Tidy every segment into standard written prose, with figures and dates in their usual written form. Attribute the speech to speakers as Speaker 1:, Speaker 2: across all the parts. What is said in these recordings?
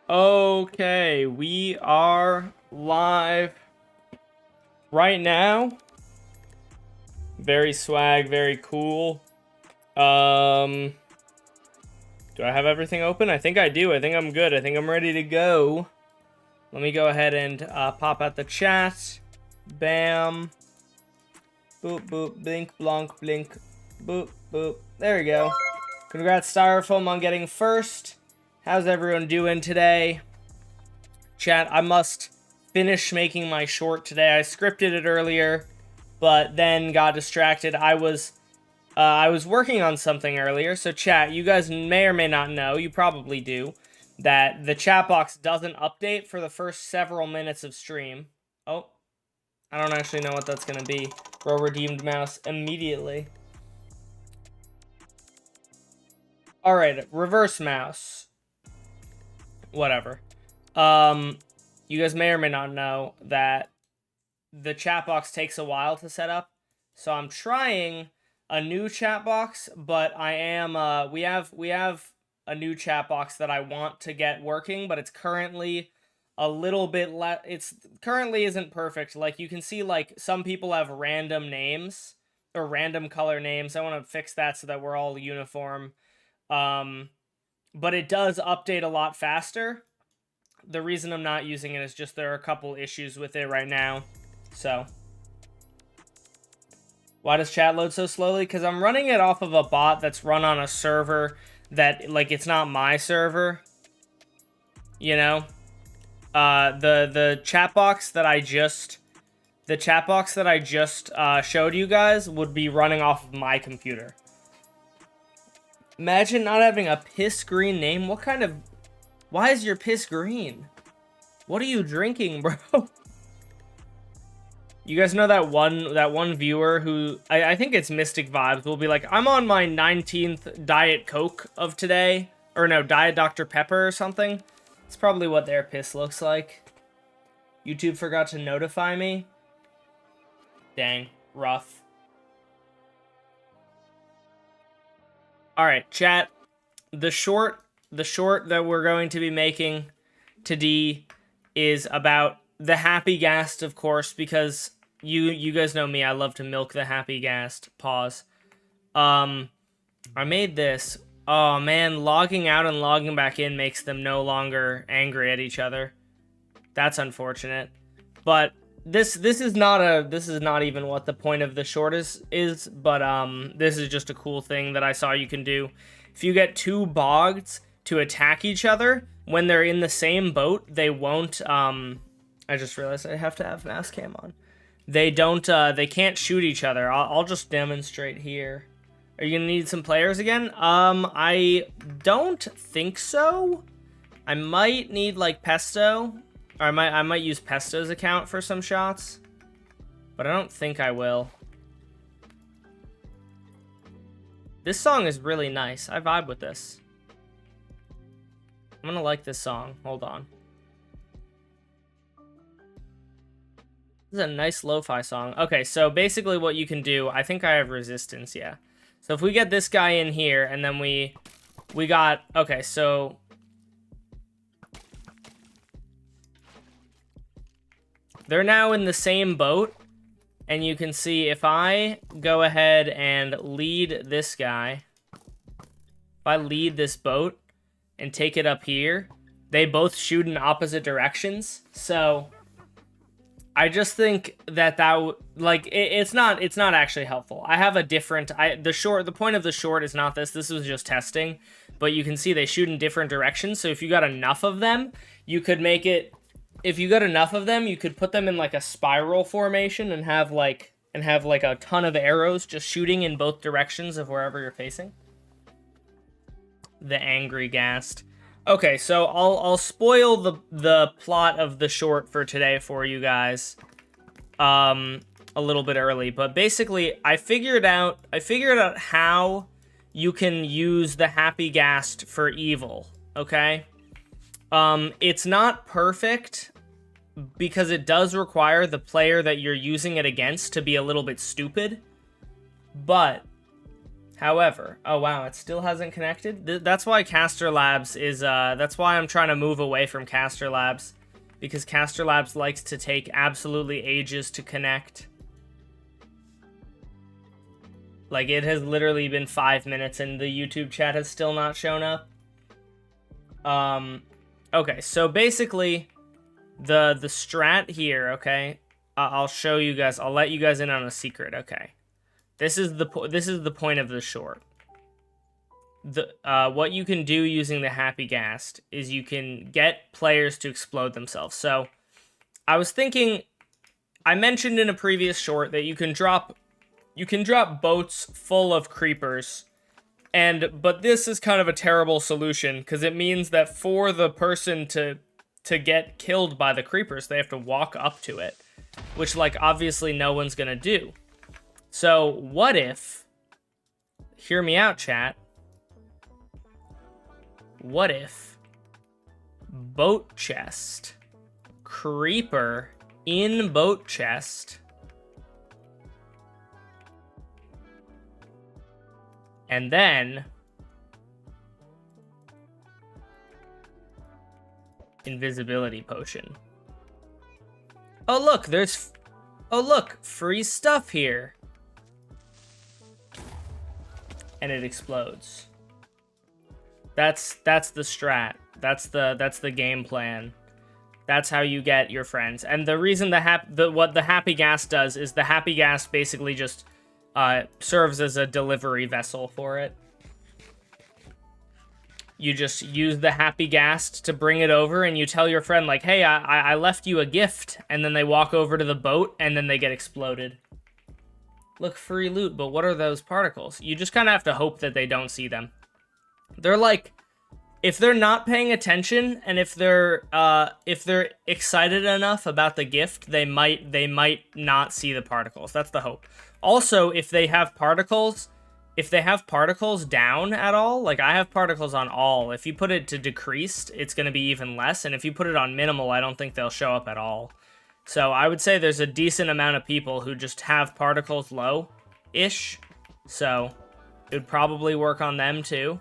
Speaker 1: Okay, we are live right now. Very swag, very cool. Do I have everything open? I think I do. I think I'm good. I think I'm ready to go. Let me go ahead and pop out the chat. Bam. Boop, boop, blink, blonk, blink. Boop, boop. There we go. Congrats, Styrofoam, on getting first. How's everyone doing today? Chat, I must finish making my short today. I scripted it earlier, but then got distracted. I was working on something earlier, so chat, you guys may or may not know, you probably do, that the chat box doesn't update for the first several minutes of stream. Oh, I don't actually know what that's going to be. Bro redeemed mouse immediately. Alright, reverse mouse. Whatever. You guys may or may not know that the chat box takes a while to set up. So I'm trying a new chat box, but I am, we have a new chat box that I want to get working, but it's currently a little bit it's currently isn't perfect. Like, you can see, like, some people have random names or random color names. I want to fix that so that we're all uniform. But it does update a lot faster. The reason I'm not using it is just there are a couple issues with it right now. So, why does chat load so slowly? Because I'm running it off of a bot that's run on a server that, like, it's not my server. You know? The chat box that I just showed you guys would be running off of my computer. Imagine not having a piss green name. What kind of... Why is your piss green? What are you drinking, bro? You guys know that one viewer who... I think it's Mystic Vibes will be like, I'm on my 19th Diet Coke of today. Or no, Diet Dr. Pepper or something. It's probably what their piss looks like. YouTube forgot to notify me. Dang, rough. Alright, chat. The short that we're going to be making today is about the happy ghast, of course, because you guys know me, I love to milk the happy ghast. Pause. I made this. Oh man, logging out and logging back in makes them no longer angry at each other. That's unfortunate. But this is not even what the point of the short is, but this is just a cool thing that I saw you can do. If you get two bogs to attack each other when they're in the same boat, they won't I just realized I have to have mass cam on. They can't shoot each other. I'll just demonstrate here. Are you gonna need some players again? I don't think so. I might need, like, Pesto. Or I might use Pesto's account for some shots, but I don't think I will. This song is really nice. I vibe with this. I'm gonna like this song. Hold on. This is a nice lo-fi song. Okay, so basically what you can do, I think I have resistance, yeah. So if we get this guy in here, and then we got, okay, so... They're now in the same boat, and you can see if I go ahead and lead this guy, if I lead this boat and take it up here, they both shoot in opposite directions. So I just think that like it's not actually helpful. I have a different the point of the short is not this. This was just testing, but you can see they shoot in different directions. So if you got enough of them, you could make it. If you got enough of them, you could put them in like a spiral formation and have like a ton of arrows just shooting in both directions of wherever you're facing. The angry ghast. Okay, so I'll spoil the plot of the short for today for you guys a little bit early, but basically I figured out how you can use the happy ghast for evil, okay? It's not perfect because it does require the player that you're using it against to be a little bit stupid, but However, oh wow, it still hasn't connected. That's why Caster Labs is, that's why I'm trying to move away from Caster Labs. Because Caster Labs likes to take absolutely ages to connect. Like, it has literally been 5 minutes and the YouTube chat has still not shown up. Okay, so basically, the strat here, okay? I'll show you guys, I'll let you guys in on a secret, okay? This is the point of the short. What you can do using the happy ghast is you can get players to explode themselves. So I was thinking, I mentioned in a previous short that you can drop boats full of creepers, but this is kind of a terrible solution because it means that for the person to get killed by the creepers, they have to walk up to it, which like obviously no one's gonna do. So what if, hear me out, chat, what if boat chest, creeper in boat chest, and then invisibility potion. Oh look, free stuff here. And it explodes. That's the strat. That's the game plan. That's how you get your friends. And the reason what the happy ghast does is the happy ghast basically just serves as a delivery vessel for it. You just use the happy ghast to bring it over, and you tell your friend like, "Hey, I left you a gift," and then they walk over to the boat, and then they get exploded. Look, free loot, but what are those particles? You just kind of have to hope that they don't see them. They're like, if they're not paying attention, and if they're excited enough about the gift, they might not see the particles. That's the hope. Also, if they have particles down at all, like I have particles on all, if you put it to decreased, it's going to be even less, and if you put it on minimal, I don't think they'll show up at all. So I would say there's a decent amount of people who just have particles low-ish, so it would probably work on them too.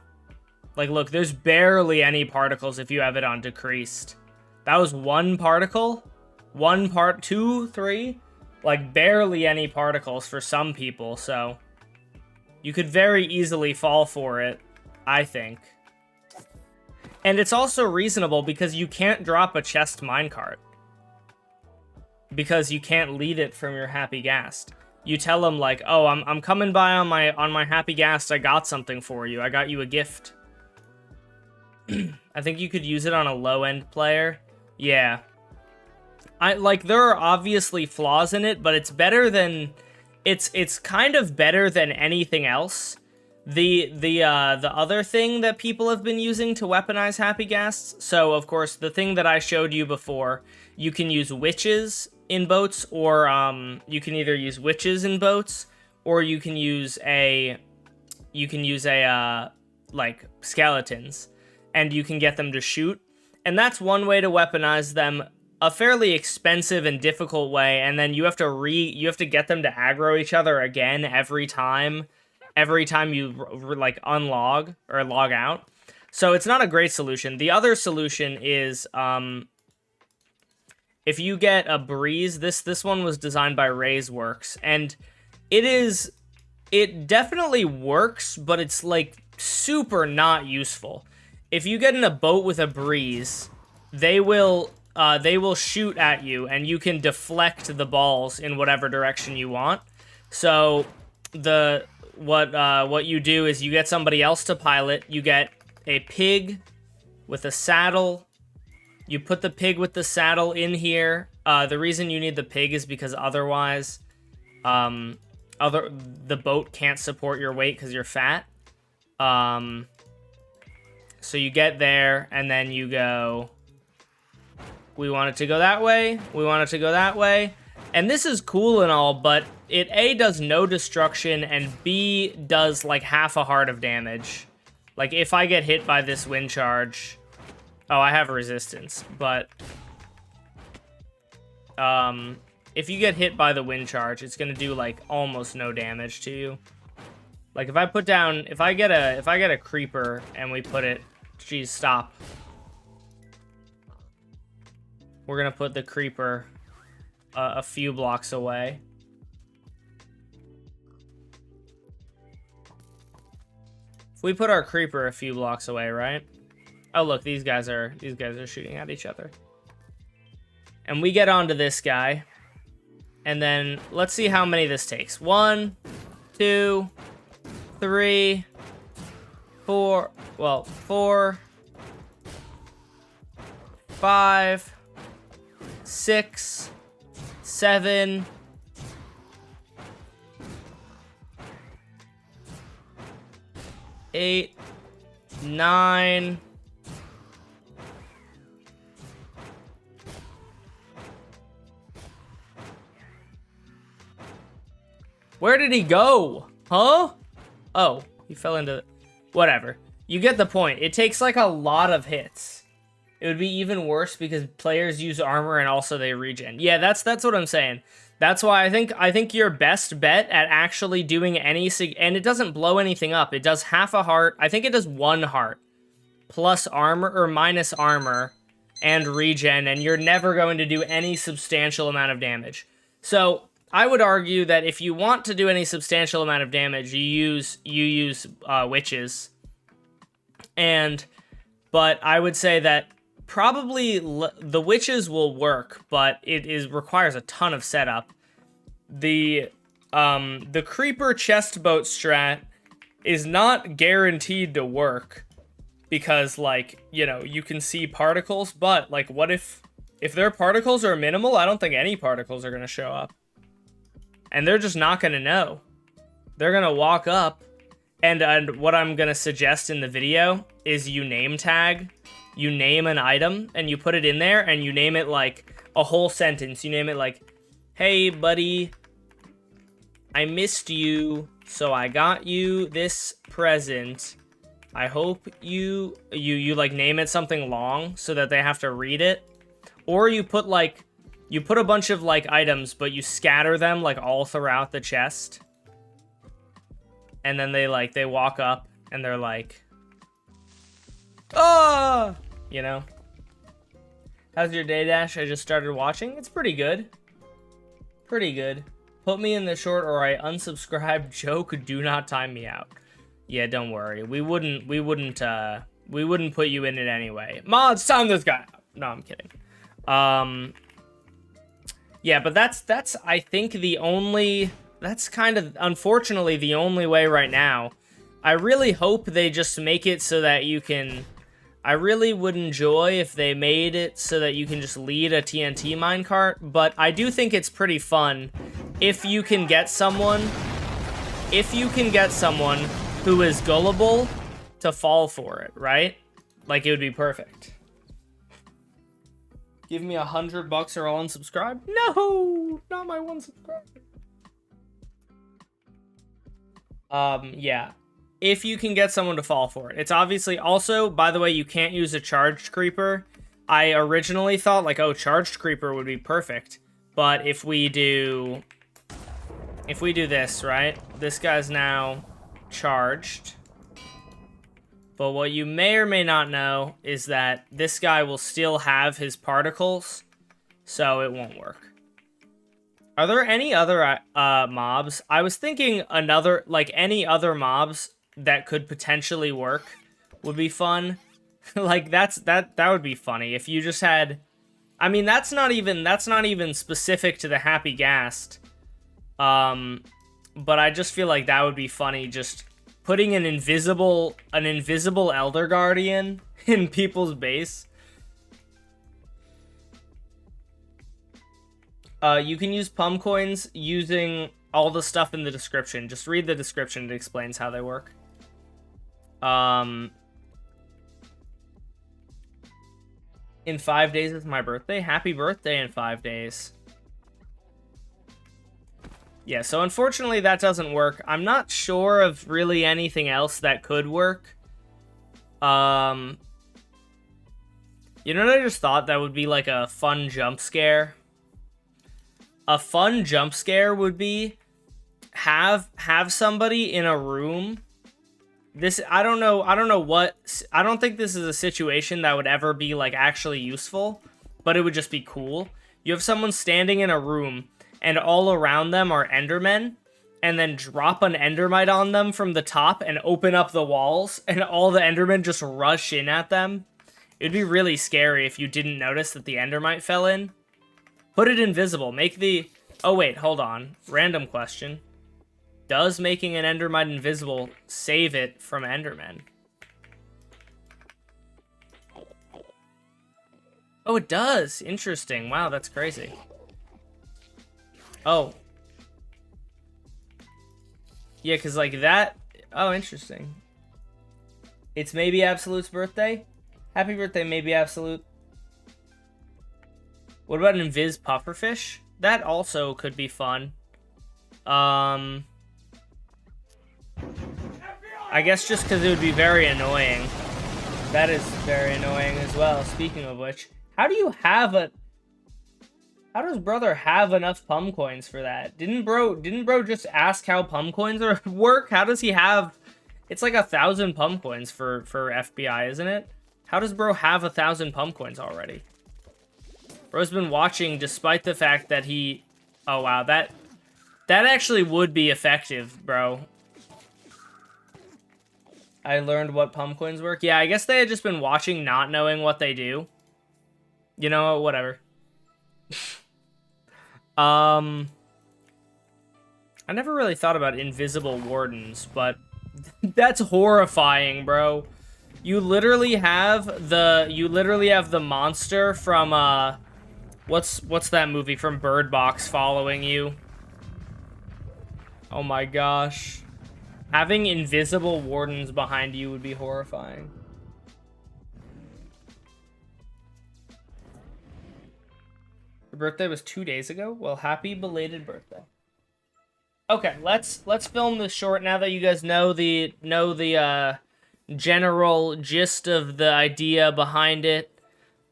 Speaker 1: Like, look, there's barely any particles if you have it on decreased. That was one particle, 2, 3, like barely any particles for some people, so you could very easily fall for it, I think. And it's also reasonable because you can't drop a chest minecart. Because you can't lead it from your happy ghast. You tell them like, "Oh, I'm coming by on my happy ghast. I got something for you. I got you a gift." I think you could use it on a low-end player. Yeah. There are obviously flaws in it, but it's better than it's kind of better than anything else. The other thing that people have been using to weaponize happy ghasts. So of course, the thing that I showed you before, you can use witches in boats, or you can either use witches in boats, or you can use like skeletons, and you can get them to shoot. And that's one way to weaponize them, a fairly expensive and difficult way, and then you have to get them to aggro each other again every time you like unlog or log out. So it's not a great solution. The other solution is if you get a breeze. This one was designed by Ray's Works, and it definitely works, but it's like super not useful. If you get in a boat with a breeze, they will shoot at you, and you can deflect the balls in whatever direction you want. So what you do is you get somebody else to pilot. You get a pig with a saddle. You put the pig with the saddle in here. The reason you need the pig is because otherwise, the boat can't support your weight because you're fat. So you get there, and then you go, we want it to go that way, we want it to go that way. And this is cool and all, but it A, does no destruction, and B, does like half a heart of damage. Like, if I get hit by this wind charge... Oh, I have resistance, but... if you get hit by the wind charge, it's gonna do like almost no damage to you. Like if I put down, if I get a creeper and we put it, geez, stop. We're gonna put the creeper a few blocks away. If we put our creeper a few blocks away, right? Oh look, these guys are shooting at each other. And we get onto this guy. And then let's see how many this takes. 1, 2, 3, 4, well, 4, 5, 6, 7, 8, 9. Where did he go? Huh? Oh, he fell into... Whatever. You get the point. It takes like a lot of hits. It would be even worse because players use armor and also they regen. Yeah, that's what I'm saying. That's why I think your best bet at actually doing any... And it doesn't blow anything up. It does half a heart. I think it does 1 heart. Plus armor or minus armor and regen. And you're never going to do any substantial amount of damage. So... I would argue that if you want to do any substantial amount of damage, you use witches. But I would say that probably the witches will work, but it requires a ton of setup. The creeper chest boat strat is not guaranteed to work because, like, you know, you can see particles, but like, what if their particles are minimal? I don't think any particles are going to show up. And they're just not going to know. They're going to walk up, and what I'm going to suggest in the video is you name tag, you name an item, and you put it in there, and you name it like a whole sentence. You name it like, hey, buddy, I missed you, so I got you this present. I hope you like name it something long so that they have to read it. Or you put like... You put a bunch of, like, items, but you scatter them, like, all throughout the chest. And then they walk up, and they're like... Ah! You know? How's your day, Dash? I just started watching. It's pretty good. Pretty good. Put me in the short or I unsubscribe. Joke, do not time me out. Yeah, don't worry. We wouldn't put you in it anyway. Mods, time this guy out. No, I'm kidding. Yeah, but that's I think that's kind of unfortunately the only way right now. I really hope they just make it so that you can... I really would enjoy if they made it so that you can just lead a TNT minecart, but I do think it's pretty fun if you can get someone who is gullible to fall for it, right? Like, it would be perfect. Give me $100 or I'll unsubscribe? No, not my one subscriber. Yeah. If you can get someone to fall for it. It's obviously also, by the way, you can't use a charged creeper. I originally thought like, oh, charged creeper would be perfect. But if we do this, right? This guy's now charged. But what you may or may not know is that this guy will still have his particles, so it won't work. Are there any other mobs? I was thinking any other mobs that could potentially work would be fun. Like that would be funny if you just had... I mean, that's not even specific to the Happy Ghast. But I just feel like that would be funny, just putting an invisible Elder Guardian in people's base. You can use Pumkoins using all the stuff in the description. Just read the description, it explains how they work. In 5 days is my birthday. Happy birthday in 5 days. Yeah, so unfortunately that doesn't work. I'm not sure of really anything else that could work. You know what I just thought that would be like a fun jump scare? A fun jump scare would be have somebody in a room. This, I don't know what, I don't think this is a situation that would ever be, like, actually useful, but it would just be cool. You have someone standing in a room, and all around them are Endermen, and then drop an Endermite on them from the top and open up the walls, and all the Endermen just rush in at them. It'd be really scary if you didn't notice that the Endermite fell in. Put it invisible. Make the... Oh, wait, hold on. Random question. Does making an Endermite invisible save it from Endermen? Oh, it does. Interesting. Wow, that's crazy. Oh. Yeah, because, like, that... Oh, interesting. It's maybe Absolute's birthday? Happy birthday, maybe Absolute. What about an Invis Pufferfish? That also could be fun. I guess just because it would be very annoying. That is very annoying as well. Speaking of which, how do you have a... How does brother have enough Pumkoins for that? Didn't bro just ask how Pumkoins work? How does he have... It's like 1,000 Pumkoins for FBI, isn't it? How does bro have 1,000 Pumkoins already? Bro's been watching despite the fact that he... Oh, wow. That actually would be effective, bro. I learned what Pumkoins work. Yeah, I guess they had just been watching not knowing what they do. You know, whatever. I never really thought about invisible wardens, but that's horrifying, bro. You literally have the monster from what's that movie from Bird Box following you? Oh my gosh. Having invisible wardens behind you would be horrifying. Your birthday was 2 days ago? Well, happy belated birthday. Okay, let's film this short now that you guys know the general gist of the idea behind it.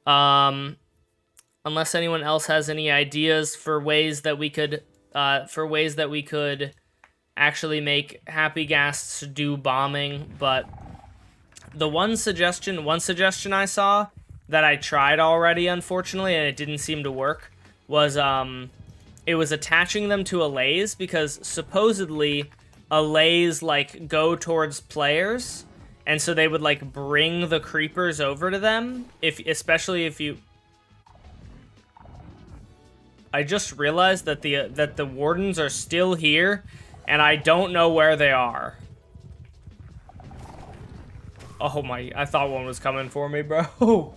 Speaker 1: Unless anyone else has any ideas for ways that we could actually make happy ghasts do bombing, but the one suggestion I saw that I tried already, unfortunately, and it didn't seem to work, was it was attaching them to allays, because supposedly allays like go towards players, and so they would like bring the creepers over to them, especially if you... I just realized that the wardens are still here, and I don't know where they are. Oh my, I thought one was coming for me, bro.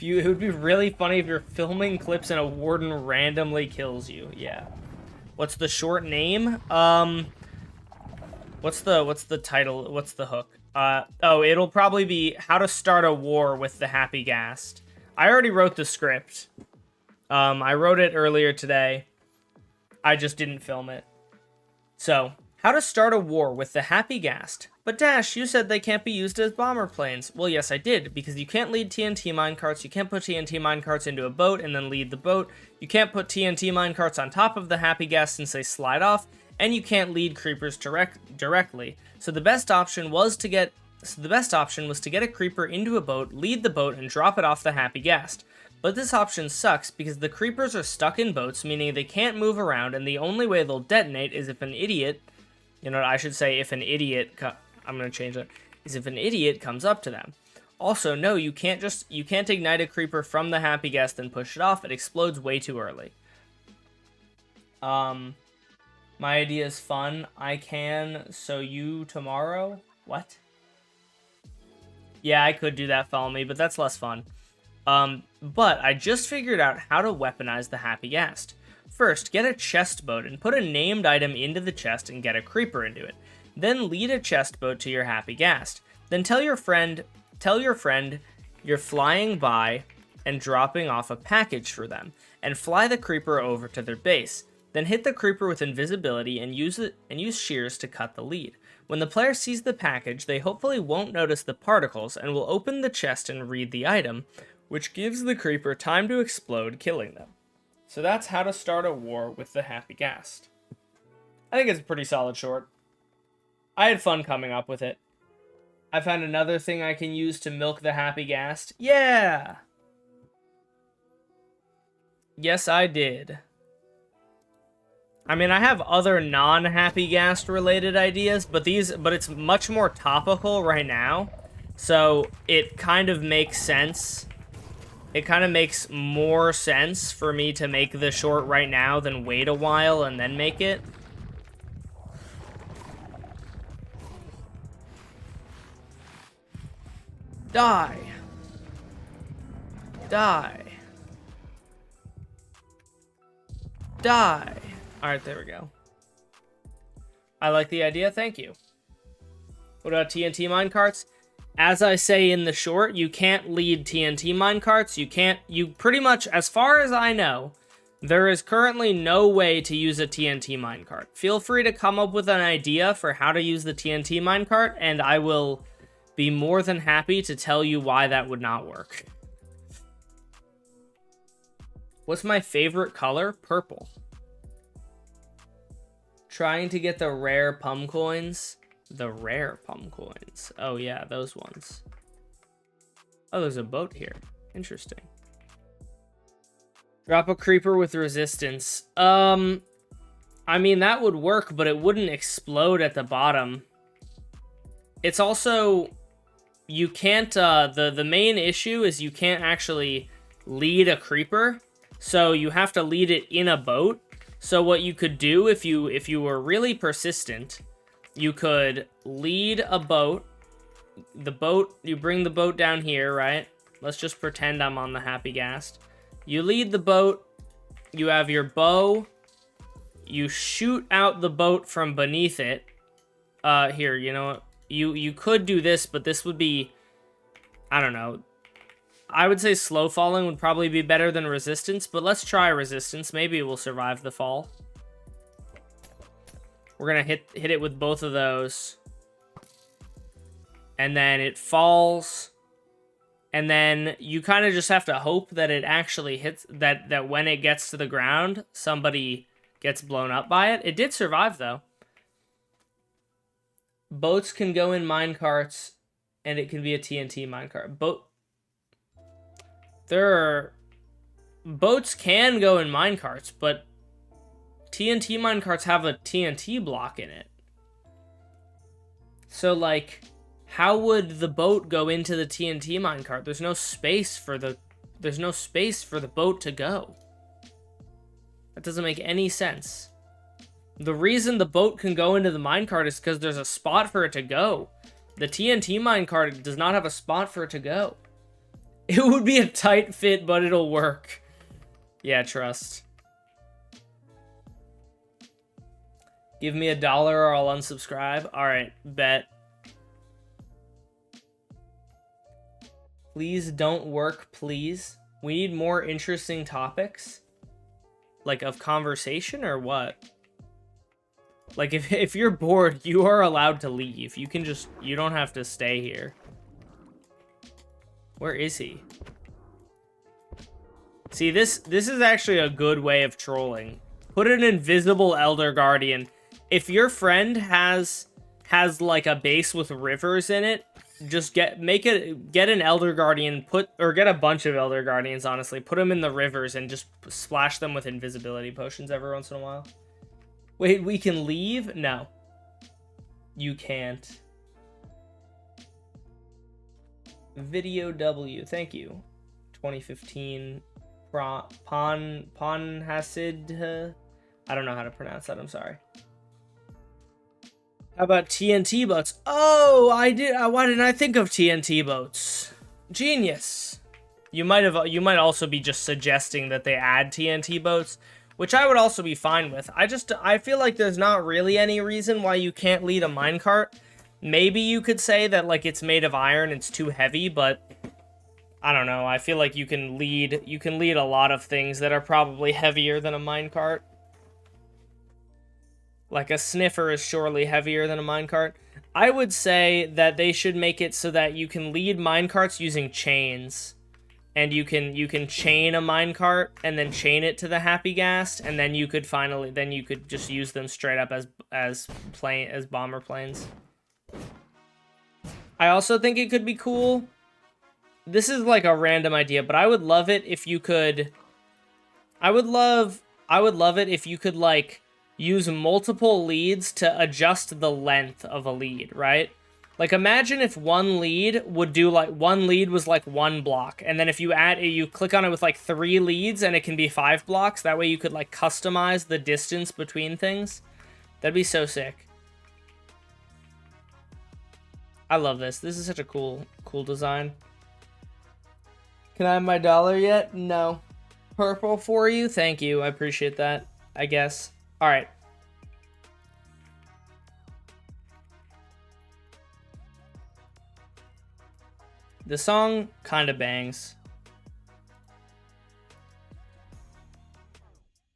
Speaker 1: It would be really funny if you're filming clips and a warden randomly kills you. Yeah. What's the short name? What's the title? What's the hook? Oh, it'll probably be How to Start a War with the Happy Ghast. I already wrote the script. I wrote it earlier today. I just didn't film it. So, how to start a war with the Happy Ghast. But Dash, you said they can't be used as bomber planes. Well, yes, I did, because you can't lead TNT minecarts, you can't put TNT minecarts into a boat and then lead the boat, you can't put TNT minecarts on top of the Happy Ghast since they slide off, and you can't lead creepers directly. So the best option was to get a creeper into a boat, lead the boat, and drop it off the Happy Ghast. But this option sucks because the creepers are stuck in boats, meaning they can't move around, and the only way they'll detonate is if an idiot, you know, I should say if an idiot, I'm going to change that, is if an idiot comes up to them. Also, no, you can't ignite a creeper from the Happy Ghast and push it off. It explodes way too early. My idea is fun. I can, so you tomorrow? What? Yeah, I could do that, follow me, but that's less fun. But I just figured out how to weaponize the Happy Ghast. First, get a chest boat and put a named item into the chest and get a creeper into it. Then lead a chest boat to your Happy Ghast. Then tell your friend you're flying by and dropping off a package for them, and fly the creeper over to their base. Then hit the creeper with invisibility and use shears to cut the lead. When the player sees the package, they hopefully won't notice the particles and will open the chest and read the item, which gives the creeper time to explode, killing them. So that's how to start a war with the Happy Ghast. I think it's a pretty solid short. I had fun coming up with it. I found another thing I can use to milk the happy ghast. Yeah! Yes, I did. I mean, I have other non-happy ghast related ideas, but it's much more topical right now. So it kind of makes sense. It kind of makes more sense for me to make the short right now than wait a while and then make it. Die. Die. Die. Alright, there we go. I like the idea, thank you. What about TNT minecarts? As I say in the short, you can't lead TNT minecarts. You pretty much, as far as I know, there is currently no way to use a TNT minecart. Feel free to come up with an idea for how to use the TNT minecart, and I will be more than happy to tell you why that would not work. What's my favorite color? Purple. Trying to get the rare Pumkoins. The rare Pumkoins. Oh yeah, those ones. Oh, there's a boat here. Interesting. Drop a creeper with resistance. I mean, that would work, but it wouldn't explode at the bottom. It's also... You can't... The main issue is you can't actually lead a creeper. So you have to lead it in a boat. So what you could do if you were really persistent, you could lead a boat. You bring the boat down here, right? Let's just pretend I'm on the happy ghast. You lead the boat. You have your bow. You shoot out the boat from beneath it. Here, you know what? You could do this, but this would be... I don't know. I would say slow falling would probably be better than resistance, but let's try resistance. Maybe it will survive the fall. We're gonna hit it with both of those. And then it falls. And then you kind of just have to hope that it actually hits, that when it gets to the ground, somebody gets blown up by it. It did survive, though. Boats can go in minecarts, and it can be a TNT minecart. Boats can go in minecarts, but TNT minecarts have a TNT block in it. So, like, how would the boat go into the TNT minecart? There's no space for the boat to go. That doesn't make any sense. The reason the boat can go into the minecart is because there's a spot for it to go. The TNT minecart does not have a spot for it to go. It would be a tight fit, but it'll work. Yeah, trust. Give me $1 or I'll unsubscribe. Alright, bet. Please don't work, please. We need more interesting topics. Like, of conversation or what? Like, if you're bored, you are allowed to leave. You can just... You don't have to stay here. Where is he? See, this is actually a good way of trolling. Put an invisible Elder Guardian. If your friend has like a base with rivers in it, just get an Elder Guardian, get a bunch of Elder Guardians, honestly. Put them in the rivers and just splash them with invisibility potions every once in a while. Wait, we can leave? No. You can't. Video W, thank you. 2015 Ponhasid. I don't know how to pronounce that, I'm sorry. How about TNT boats? Oh, I did. Why didn't I think of TNT boats? Genius. You might also be just suggesting that they add TNT boats, which I would also be fine with. I feel like there's not really any reason why you can't lead a minecart. Maybe you could say that, like, it's made of iron, it's too heavy, but I don't know. I feel like you can lead a lot of things that are probably heavier than a minecart. Like, a sniffer is surely heavier than a minecart. I would say that they should make it so that you can lead minecarts using chains. and you can chain a minecart and then chain it to the happy ghast, and then you could just use them straight up as bomber planes. I also think it could be cool. This is like a random idea, but I would love it if you could. I would love it if you could like use multiple leads to adjust the length of a lead, right? Like imagine if one lead was like 1 block, and then if you click on it with like 3 leads and it can be 5 blocks. That way you could like customize the distance between things. That'd be so sick. I love this. This is such a cool design. Can I have my dollar yet? No. Purple for you? Thank you. I appreciate that, I guess. All right. The song kind of bangs.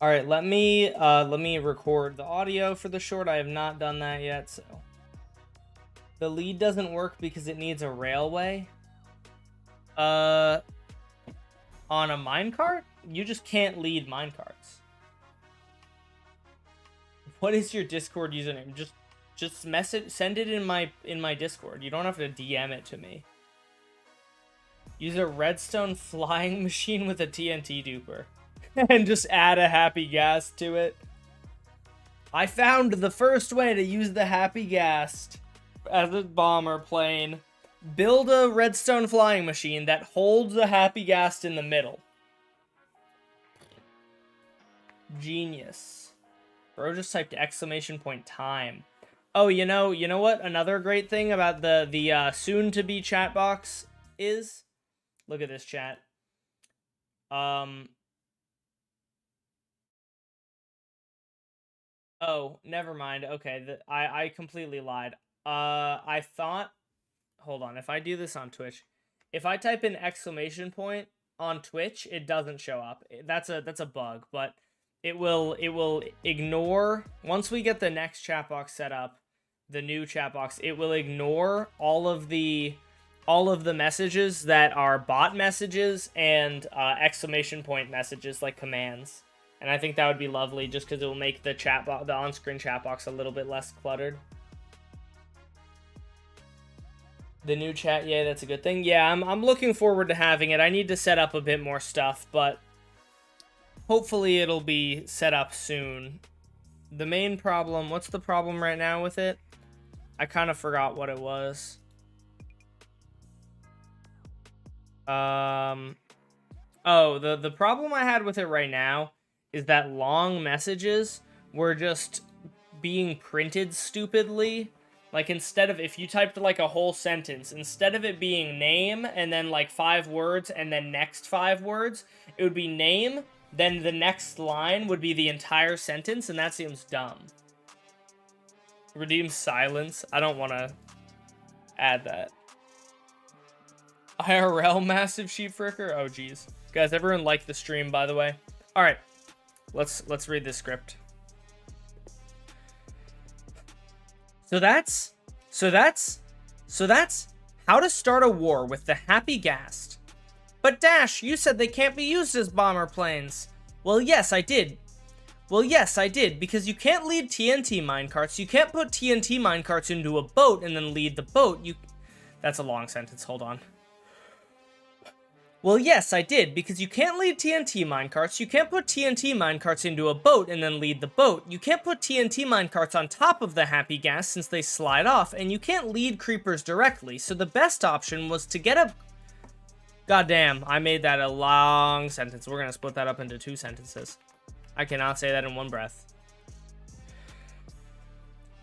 Speaker 1: All right, let me record the audio for the short. I have not done that yet, so. The lead doesn't work because it needs a railway. On a minecart? You just can't lead minecarts. What is your Discord username? Just send it in my Discord. You don't have to DM it to me. Use a redstone flying machine with a TNT duper. And just add a happy ghast to it. I found the first way to use the happy ghast as a bomber plane. Build a redstone flying machine that holds a happy ghast in the middle. Genius. Bro just typed !time. Oh, you know what? Another great thing about the soon-to-be chat box is... Look at this chat. Oh, never mind. Okay, I completely lied. I thought... Hold on, if I do this on Twitch, if I type in ! on Twitch, it doesn't show up. That's a bug, but it will ignore, once we get the next chat box set up, the new chat box, it will ignore all of the messages that are bot messages and ! Messages, like commands. And I think that would be lovely, just because it will make the on-screen chat box a little bit less cluttered. The new chat, yeah, that's a good thing. Yeah, I'm looking forward to having it. I need to set up a bit more stuff, but hopefully it'll be set up soon. The main problem, what's the problem right now with it? I kind of forgot what it was. Oh, the problem I had with it right now is that long messages were just being printed stupidly. Like, instead of, if you typed, like, a whole sentence, instead of it being name, and then, like, 5 words, and then next 5 words, it would be name, then the next line would be the entire sentence, and that seems dumb. Redeem silence. I don't want to add that. IRL massive sheep fricker? Oh, geez. Guys, everyone like the stream, by the way. Alright. Let's read this script. So that's how to start a war with the happy ghast. But Dash, you said they can't be used as bomber planes. Well, yes, I did. Because you can't lead TNT minecarts. You can't put TNT minecarts into a boat and then lead the boat. That's a long sentence, hold on. Well, yes, I did, because you can't lead TNT minecarts, you can't put TNT minecarts into a boat and then lead the boat, you can't put TNT minecarts on top of the happy ghast since they slide off, and you can't lead creepers directly, so the best option was to get a... Goddamn, I made that a long sentence. We're gonna split that up into 2 sentences. I cannot say that in one breath.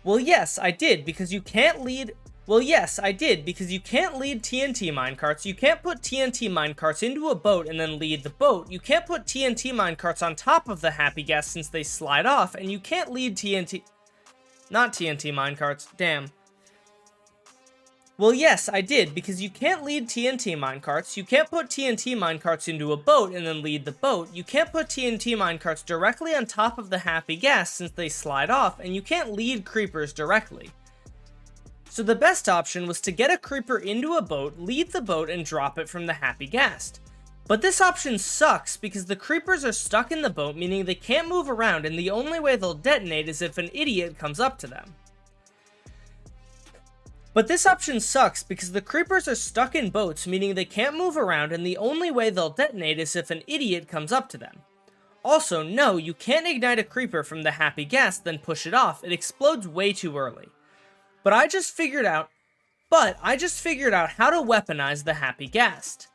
Speaker 1: Well, yes, I did, because you can't lead... Well, yes, I did, because you can't lead TNT minecarts, you can't put TNT minecarts into a boat and then lead the boat, you can't put TNT minecarts on top of the happy ghast since they slide off, and you can't lead Not TNT minecarts, damn. Well, yes, I did, because you can't lead TNT minecarts, you can't put TNT minecarts into a boat and then lead the boat, you can't put TNT minecarts directly on top of the happy ghast since they slide off, and you can't lead creepers directly. So the best option was to get a creeper into a boat, lead the boat, and drop it from the happy ghast. But this option sucks because the creepers are stuck in the boat, meaning they can't move around, and the only way they'll detonate is if an idiot comes up to them. But this option sucks because the creepers are stuck in boats, meaning they can't move around, and the only way they'll detonate is if an idiot comes up to them. Also, no, you can't ignite a creeper from the happy ghast, then push it off. It explodes way too early. But I just figured out how to weaponize the happy ghast.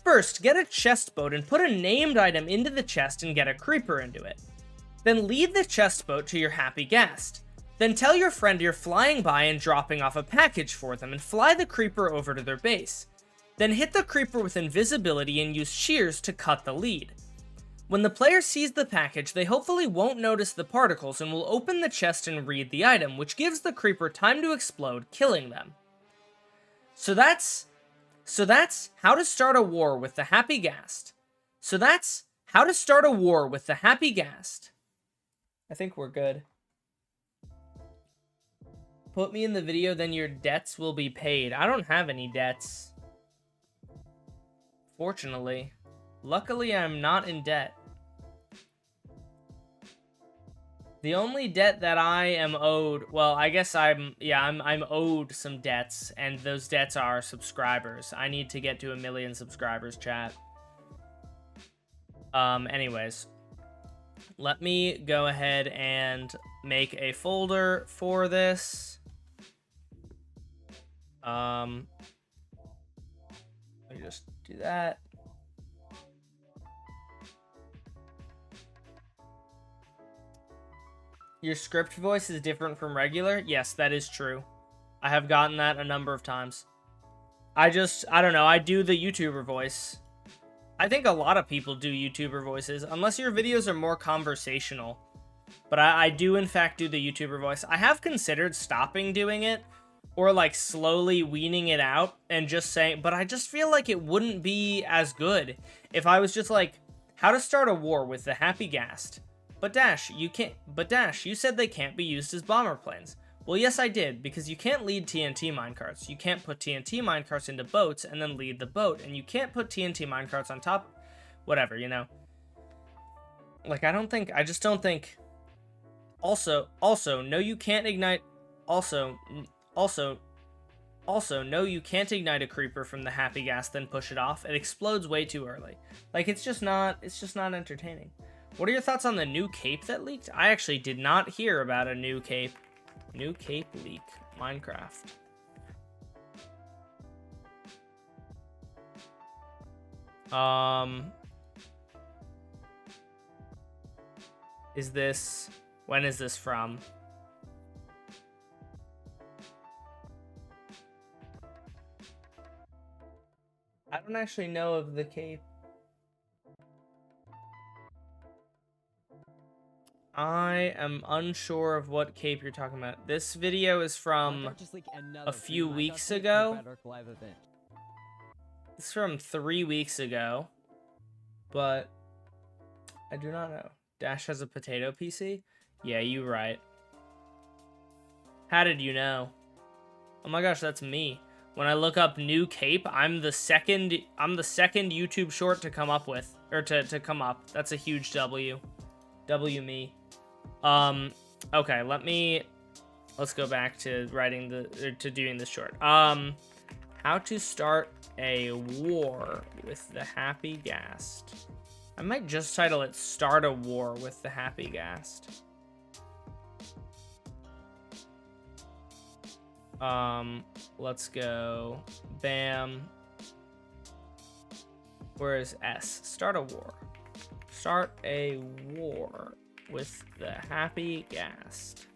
Speaker 1: First, get a chest boat and put a named item into the chest and get a creeper into it. Then lead the chest boat to your happy ghast. Then tell your friend you're flying by and dropping off a package for them and fly the creeper over to their base. Then hit the creeper with invisibility and use shears to cut the lead. When the player sees the package, they hopefully won't notice the particles and will open the chest and read the item, which gives the creeper time to explode, killing them. So that's how to start a war with the happy ghast. I think we're good. Put me in the video, then your debts will be paid. I don't have any debts. Fortunately. Luckily, I'm not in debt. The only debt that I am owed, well, I guess I'm owed some debts, and those debts are subscribers. I need to get to 1 million subscribers, chat. Anyways, let me go ahead and make a folder for this. Let me just do that. Your script voice is different from regular? Yes, that is true. I have gotten that a number of times. I don't know, I do the YouTuber voice. I think a lot of people do YouTuber voices, unless your videos are more conversational. But I do, in fact, do the YouTuber voice. I have considered stopping doing it, or like slowly weaning it out and just saying, but I just feel like it wouldn't be as good if I was just like, how to start a war with the happy ghast. But Dash, you said they can't be used as bomber planes. Well, yes, I did, because you can't lead TNT minecarts. You can't put TNT minecarts into boats and then lead the boat, and you can't put TNT minecarts on top. Whatever, you know. Like, I just don't think. Also, no, you can't ignite. Also, no, you can't ignite a creeper from the happy ghast, then push it off. It explodes way too early. Like, it's just not entertaining. What are your thoughts on the new cape that leaked? I actually did not hear about a new cape. New cape leak. Minecraft. When is this from? I don't actually know of the cape. I am unsure of what cape you're talking about. This video is from a few weeks ago. It's from 3 weeks ago. But I do not know. Dash has a potato PC? Yeah, you right. How did you know? Oh my gosh, that's me. When I look up new cape, I'm the second YouTube short to come up with, or to come up. That's a huge W. W me. Okay, let's go back to doing this short. How to start a war with the happy ghast. I might just title it Start a War with the Happy Ghast. Let's go. Bam. Where is S? Start a war. Start a war with the happy ghast.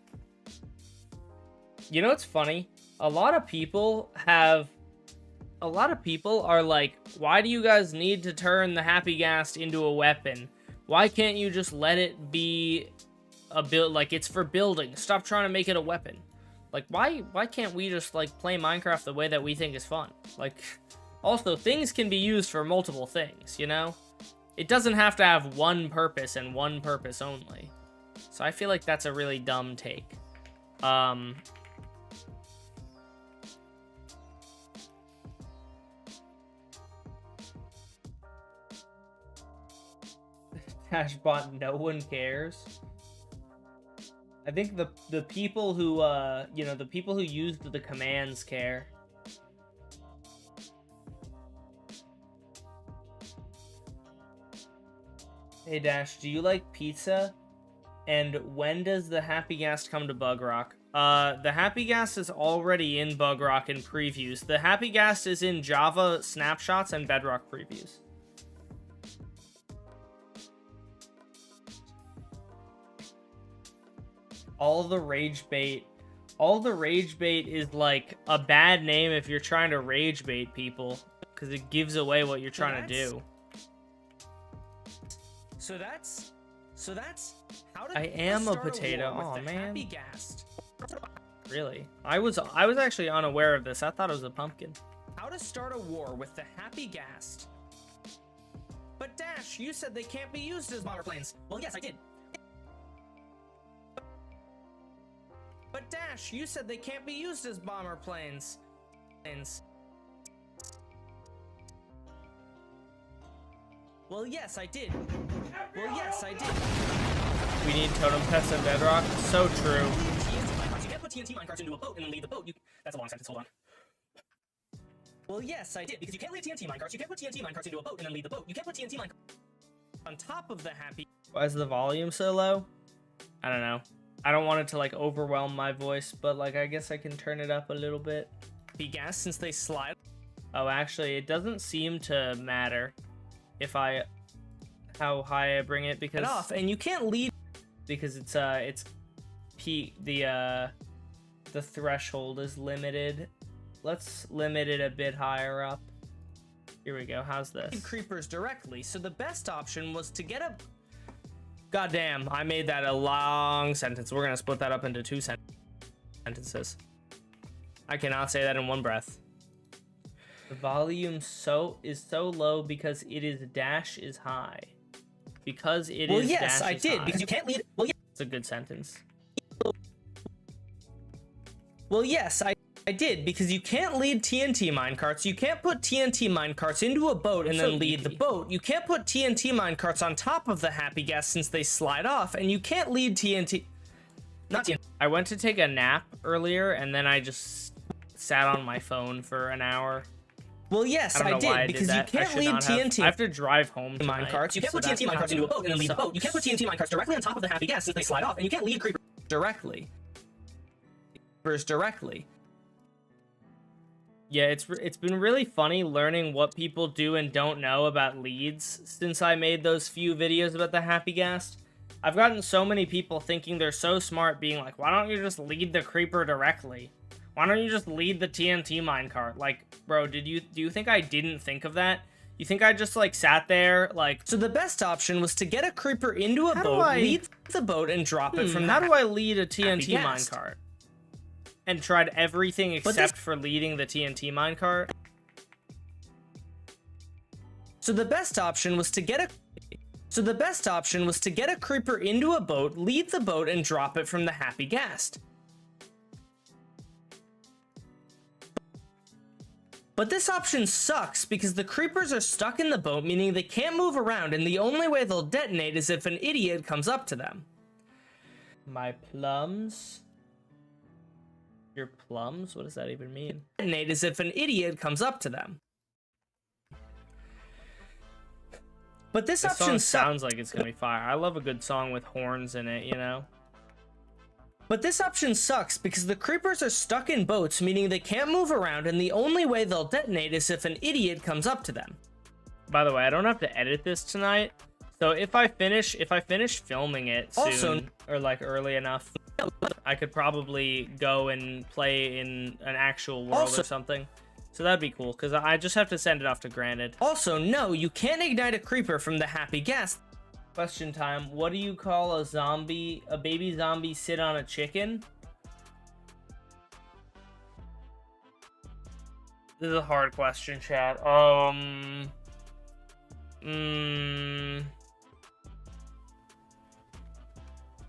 Speaker 1: You know what's funny? A lot of people are like, why do you guys need to turn the happy ghast into a weapon? Why can't you just let it be a build, like it's for building? Stop trying to make it a weapon. Like, why can't we just, like, play Minecraft the way that we think is fun? Like, also, things can be used for multiple things, you know? It doesn't have to have one purpose and one purpose only. So I feel like that's a really dumb take. Hashbot, no one cares. I think the people who you know, the people who used the commands care. Hey Dash, do you like pizza? And when does the Happy Ghast come to Bug Rock? The Happy Ghast is already in Bug Rock in previews. The Happy Ghast is in Java snapshots and Bedrock previews. All the rage bait is like a bad name if you're trying to rage bait people, because it gives away what you're trying to do.
Speaker 2: So that's how to
Speaker 1: I am a potato. Oh man. Really? I was actually unaware of this. I thought it was a pumpkin.
Speaker 2: How to start a war with the Happy Ghast. But Dash, you said they can't be used as bomber planes. Well, yes, I did. But Dash, you said they can't be used as bomber planes. Well, yes, I did. Well, yes, I did.
Speaker 1: We need totem pests and bedrock. So true.
Speaker 2: You can't put TNT minecarts into a boat and then lead the boat. That's a long sentence. Hold on. Well, yes, I did. Because you can't lead TNT minecarts. You can't put TNT minecarts into a boat and then lead the boat. You can't put TNT minecarts on top of the Happy.
Speaker 1: Why is the volume so low? I don't know. I don't want it to like overwhelm my voice, but like I guess I can turn it up a little bit.
Speaker 2: Happy Ghast since they slide.
Speaker 1: Oh, actually, it doesn't seem to matter if how high I bring it, because
Speaker 2: off, and you can't lead
Speaker 1: because it's the threshold is limited. Let's limit it a bit higher up. Here we go. How's this?
Speaker 2: Creepers directly. So the best option was to get a. Goddamn, I made that a long sentence. We're gonna split that up into two sentences. I cannot say that in one breath.
Speaker 1: The volume is so low because it is dash is high. Because it
Speaker 2: well,
Speaker 1: is
Speaker 2: yes,
Speaker 1: dash
Speaker 2: I
Speaker 1: is
Speaker 2: did
Speaker 1: high.
Speaker 2: because you can't lead. Well, yeah.
Speaker 1: It's a good sentence.
Speaker 2: Well, yes, I did because you can't lead TNT minecarts. You can't put TNT minecarts into a boat and then lead the boat. You can't put TNT minecarts on top of the Happy Ghast since they slide off, and you can't lead TNT. Not TNT.
Speaker 1: I went to take a nap earlier, and then I just sat on my phone for an hour.
Speaker 2: Well, yes, I did because you can't lead TNT.
Speaker 1: I have to drive home
Speaker 2: minecarts. You can't put TNT minecarts into a boat and then lead the boat. You can't put TNT minecarts directly on top of the Happy Ghast since they slide off, and you can't lead creepers directly.
Speaker 1: Yeah, it's been really funny learning what people do and don't know about leads since I made those few videos about the Happy Ghast. I've gotten so many people thinking they're so smart, being like, why don't you just lead the creeper directly? Why don't you just lead the TNT minecart? Like, bro, do you think I didn't think of that? You think I just like sat there like?
Speaker 2: So the best option was to get a creeper into a boat, lead the boat, and drop it from.
Speaker 1: How do I lead a TNT minecart? And tried everything except for leading the TNT minecart.
Speaker 2: So the best option was to get a creeper into a boat, lead the boat, and drop it from the Happy Ghast. But this option sucks because the creepers are stuck in the boat, meaning they can't move around, and the only way they'll detonate is if an idiot comes up to them.
Speaker 1: My plums? Your plums? What does that even mean?
Speaker 2: Detonate is if an idiot comes up to them. But this option
Speaker 1: sounds like it's gonna be fire. I love a good song with horns in it, you know?
Speaker 2: But this option sucks because the creepers are stuck in boats, meaning they can't move around, and the only way they'll detonate is if an idiot comes up to them.
Speaker 1: By the way, I don't have to edit this tonight, so if I finish filming it soon, or like early enough, I could probably go and play in an actual world or something. So that'd be cool, because I just have to send it off to Granted.
Speaker 2: Also, no, you can't ignite a creeper from the Happy Ghast.
Speaker 1: Question time. What do you call a baby zombie sit on a chicken? This is a hard question, chat.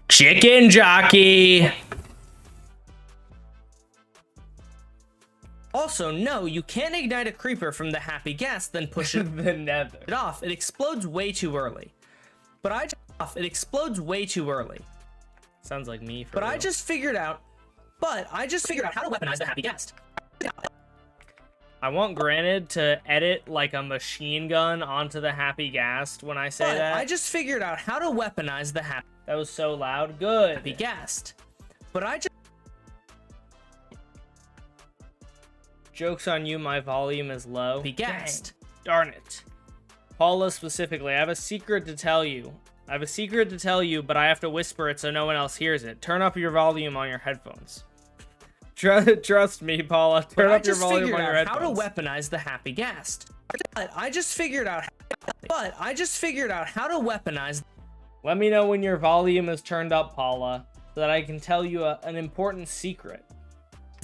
Speaker 1: Chicken jockey!
Speaker 2: Also, no, you can't ignite a creeper from the Happy Ghast, then push it
Speaker 1: the nether.
Speaker 2: off. It explodes way too early. But it explodes way too early.
Speaker 1: Sounds like me.
Speaker 2: But I just figured out how to weaponize the happy guest.
Speaker 1: I want Granted to edit like a machine gun onto the happy ghast when I say that.
Speaker 2: I just figured out how to weaponize the happy.
Speaker 1: That was so loud. Good.
Speaker 2: Happy guest. But I just.
Speaker 1: Joke's on you, my volume is low.
Speaker 2: Happy guest.
Speaker 1: Darn it. Paula specifically, I have a secret to tell you. But I have to whisper it so no one else hears it. Turn up your volume on your headphones. Trust me, Paula. Turn up your volume on your headphones.
Speaker 2: How to weaponize the happy guest. But I just figured out how to weaponize.
Speaker 1: Let me know when your volume is turned up, Paula, so that I can tell you an important secret.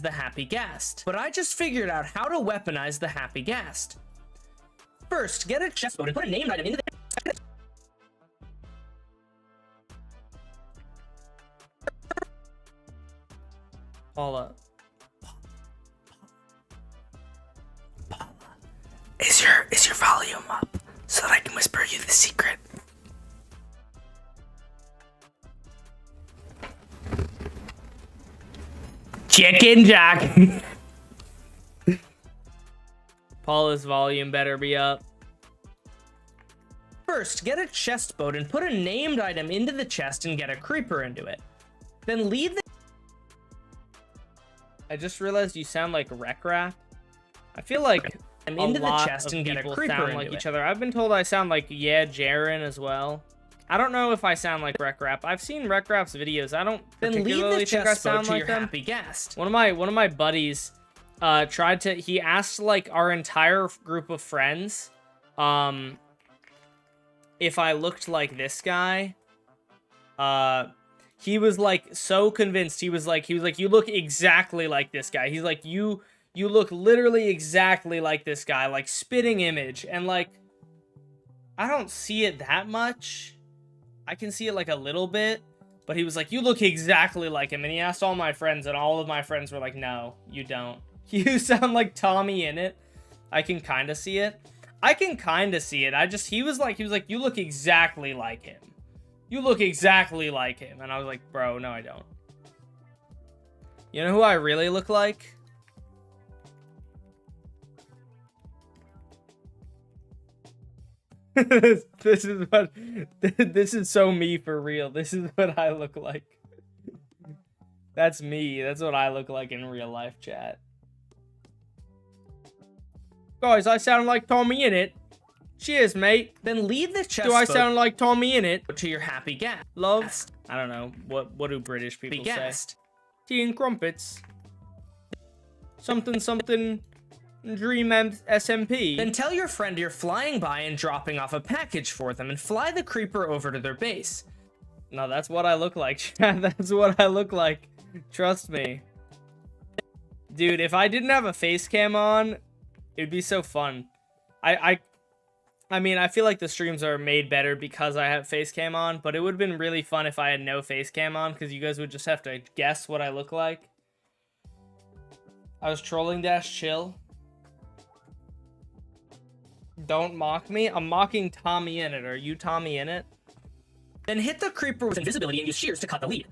Speaker 2: The happy guest. But I just figured out how to weaponize the happy guest. First, get a chest mode and put a named item into the.
Speaker 1: Paula.
Speaker 2: Is your volume up so that I can whisper you the secret?
Speaker 1: Chicken Jack. Paula's volume better be up.
Speaker 2: First, get a chest boat and put a named item into the chest and get a creeper into it. Then leave the.
Speaker 1: I just realized you sound like Rec Rap. I feel like
Speaker 2: I'm into the chest and get a creeper
Speaker 1: sound
Speaker 2: into
Speaker 1: like
Speaker 2: it.
Speaker 1: each other. I've been told I sound like Jaren as well. I don't know if I sound like Rec Rap. I've seen Rec Rap's videos. I don't particularly think I sound like them.
Speaker 2: Happy guest.
Speaker 1: One of my buddies he asked like our entire group of friends if I looked like this guy. He was like so convinced. He was like you look exactly like this guy. He's like you look literally exactly like this guy, like spitting image. And like I don't see it that much. I can see it like a little bit, but he was like, you look exactly like him. And he asked all my friends, and all of my friends were like, no, you don't. You sound like Tommy in it. I can kind of see it. He was like, you look exactly like him. You look exactly like him. And I was like, bro, no, I don't. You know who I really look like? This is so me for real. This is what I look like. That's me. That's what I look like in real life, chat. Guys, I sound like Tommy in it. Cheers, mate.
Speaker 2: Then leave the chest.
Speaker 1: Do I sound like Tommy in it?
Speaker 2: To your happy guest.
Speaker 1: Love? I don't know. What do British people say? Tea and crumpets. Something. Dream SMP.
Speaker 2: Then tell your friend you're flying by and dropping off a package for them and fly the creeper over to their base.
Speaker 1: No, that's what I look like. That's what I look like. Trust me. Dude, if I didn't have a face cam on, it'd be so fun. I mean, I feel like the streams are made better because I have face cam on, but it would have been really fun if I had no face cam on, because you guys would just have to guess what I look like. I was trolling dash chill. Don't mock me. I'm mocking Tommy in it. Are you Tommy in it?
Speaker 2: Then hit the creeper with invisibility and use shears to cut the lead.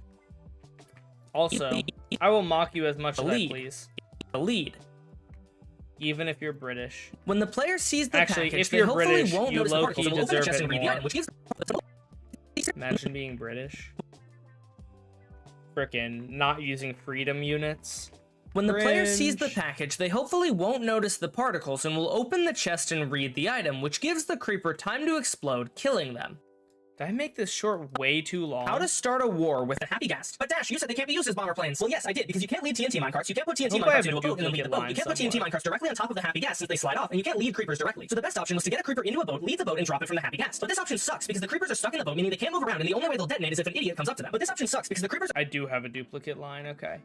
Speaker 1: Also, I will mock you as much as I please.
Speaker 2: The lead.
Speaker 1: Even if you're British.
Speaker 2: When the player sees the
Speaker 1: package,
Speaker 2: if
Speaker 1: you're British,
Speaker 2: won't
Speaker 1: you low-key deserve it
Speaker 2: more.
Speaker 1: more. Imagine being British. Frickin' not using freedom units.
Speaker 2: When the player sees the package, they hopefully won't notice the particles and will open the chest and read the item, which gives the creeper time to explode, killing them.
Speaker 1: Did I make this short way too long?
Speaker 2: How to start a war with a happy ghast. But Dash, you said they can't be used as bomber planes. Well, yes, I did, because you can't lead TNT minecarts. You can't put TNT minecarts into a boat and then lead the boat. You can't put TNT minecarts directly on top of the happy ghast since they slide off, and you can't lead creepers directly. So the best option was to get a creeper into a boat, lead the boat, and drop it from the happy ghast. But this option sucks because the creepers are stuck in the boat, meaning they can't move around, and the only way they'll detonate is if an idiot comes up to them. But this option sucks because the creepers.
Speaker 1: I do have a duplicate line. Okay.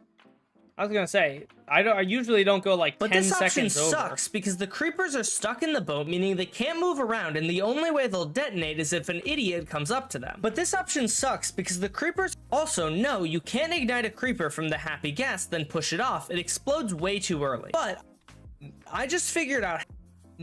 Speaker 1: I was gonna say, I usually don't go like 10 seconds over.
Speaker 2: But this option sucks because the creepers are stuck in the boat, meaning they can't move around, and the only way they'll detonate is if an idiot comes up to them. But this option sucks because the creepers also know you can't ignite a creeper from the happy ghast, then push it off. It explodes way too early. But I just figured out.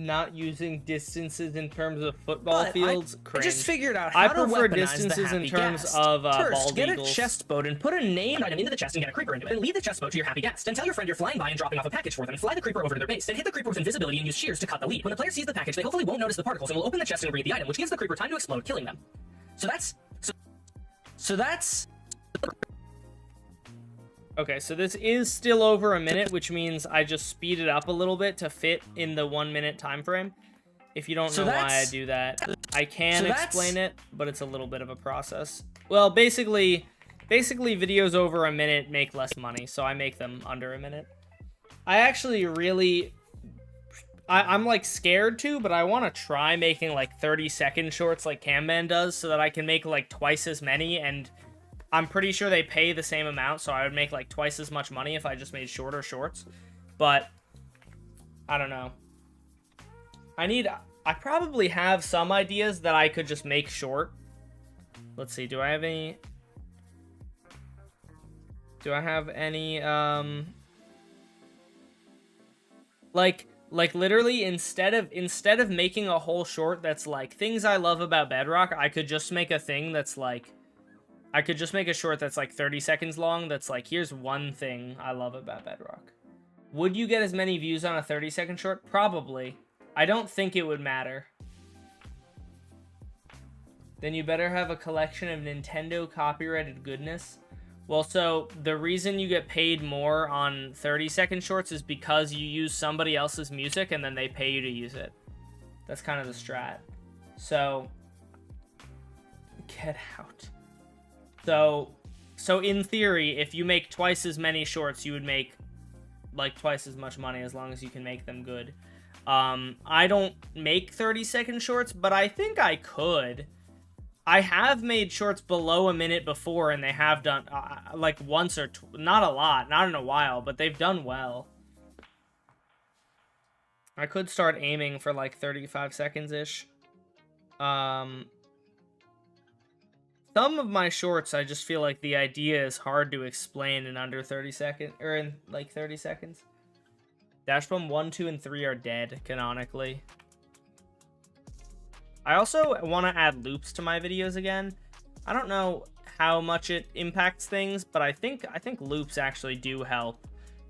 Speaker 1: not using distances in terms of football fields.
Speaker 2: I just figured out
Speaker 1: I
Speaker 2: how
Speaker 1: prefer
Speaker 2: to weaponize
Speaker 1: distances
Speaker 2: the
Speaker 1: in
Speaker 2: happy
Speaker 1: terms
Speaker 2: ghast.
Speaker 1: of
Speaker 2: First,
Speaker 1: bald
Speaker 2: get
Speaker 1: eagles.
Speaker 2: a chest boat and put a name item into the chest and get a creeper into it. Then lead the chest boat to your happy ghast. Then tell your friend you're flying by and dropping off a package for them, and fly the creeper over to their base. Then hit the creeper with invisibility and use shears to cut the lead. When the player sees the package, they hopefully won't notice the particles and will open the chest and read the item, which gives the creeper time to explode, killing them. So that's
Speaker 1: Okay, so this is still over a minute, which means I just speed it up a little bit to fit in the 1 minute time frame. If you don't know why I do that, I can explain it, but it's a little bit of a process. Well, basically videos over a minute make less money, so I make them under a minute. I actually really... I'm like scared to, but I want to try making like 30-second shorts like Camman does so that I can make like twice as many, and I'm pretty sure they pay the same amount, so I would make like twice as much money if I just made shorter shorts. But I don't know. I probably have some ideas that I could just make short. Let's see, do I have any like literally instead of making a whole short that's like things I love about Bedrock, I could just make a thing that's like I could just make a short that's like 30 seconds long that's like, here's one thing I love about Bedrock. Would you get as many views on a 30-second short? Probably. I don't think it would matter. Then you better have a collection of Nintendo copyrighted goodness. Well, so the reason you get paid more on 30-second shorts is because you use somebody else's music and then they pay you to use it. That's kind of the strat. So, get out. So in theory, if you make twice as many shorts, you would make like twice as much money as long as you can make them good. I don't make 30-second shorts, but I think I could. I have made shorts below a minute before, and they have done like once or not a lot, not in a while, but they've done well. I could start aiming for like 35 seconds-ish. Some of my shorts, I just feel like the idea is hard to explain in under 30 seconds, or in like 30 seconds. Dash Bomb 1, 2, and 3 are dead, canonically. I also want to add loops to my videos again. I don't know how much it impacts things, but I think loops actually do help.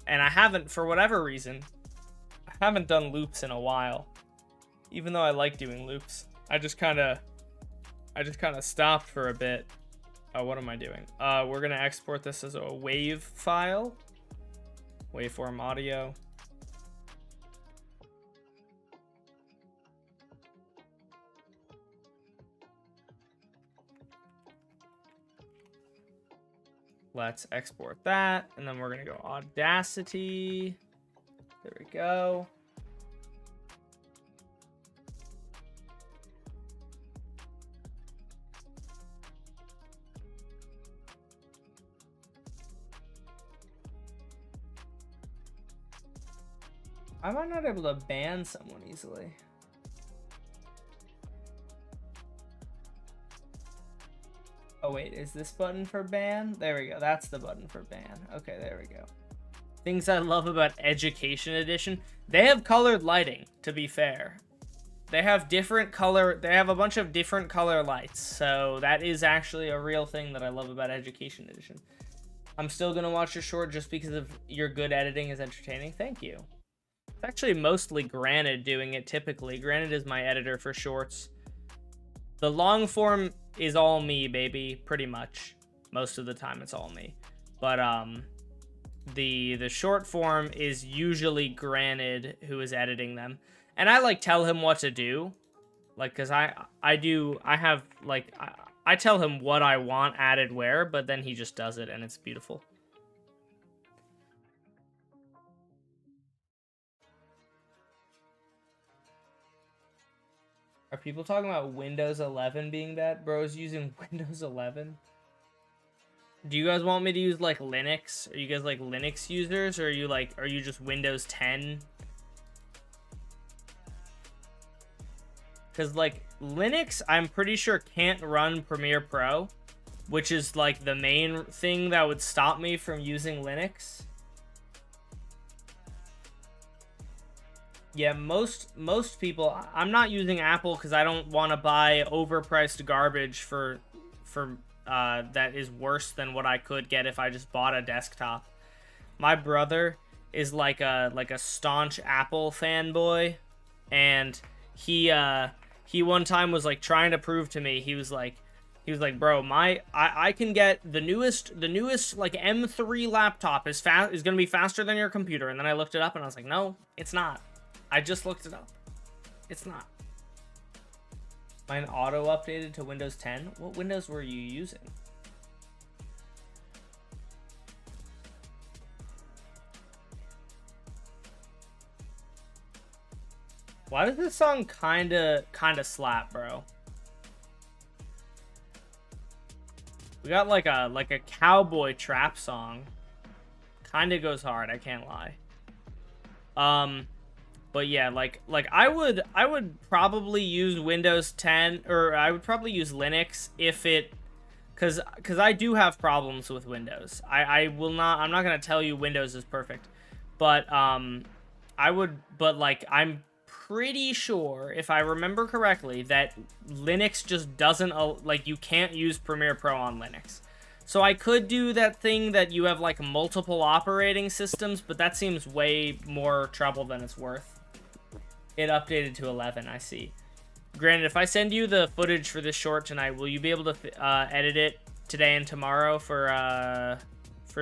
Speaker 1: And I haven't, for whatever reason, I haven't done loops in a while. Even though I like doing loops. I just kind of stopped for a bit. Oh, what am I doing? We're going to export this as a WAV file. Waveform audio. Let's export that, and then we're gonna go Audacity. There we go. Why am I not able to ban someone easily? Oh wait, is this button for ban? There we go, that's the button for ban. Okay, there we go. Things I love about Education Edition. They have colored lighting, to be fair. They have different color, they have a bunch of different color lights. So that is actually a real thing that I love about Education Edition. I'm still gonna watch your short just because of your good editing is entertaining. Thank you. It's actually mostly Granted doing it typically. Granted is my editor for shorts. The long form is all me, baby, pretty much. Most of the time it's all me. But the short form is usually Granted who is editing them. And I like tell him what to do. Like, cause I tell him what I want added where, but then he just does it and it's beautiful. Are people talking about Windows 11 being bad? Bro's using Windows 11? Do you guys want me to use like Linux? Are you guys like Linux users, or are you just Windows 10? Because like Linux, I'm pretty sure can't run Premiere Pro, which is like the main thing that would stop me from using Linux. Yeah, most people. I'm not using Apple because I don't want to buy overpriced garbage for that is worse than what I could get if I just bought a desktop. My brother is like a staunch Apple fanboy, and he one time was like trying to prove to me, he was like, bro, I can get the newest like M3 laptop is gonna be faster than your computer. And then I looked it up and I was like, no, it's not. I just looked it up. It's not. Mine auto updated to Windows 10. What Windows were you using? Why does this song kinda slap, bro? We got like a cowboy trap song. Kinda goes hard, I can't lie. But yeah, like I would probably use Windows 10, or I would probably use Linux if it, cause I do have problems with Windows. I'm not gonna tell you Windows is perfect, but I'm pretty sure, if I remember correctly, that Linux just doesn't, like, you can't use Premiere Pro on Linux. So I could do that thing that you have like multiple operating systems, but that seems way more trouble than it's worth. It updated to 11, I see. Granted, if I send you the footage for this short tonight, will you be able to edit it today and tomorrow for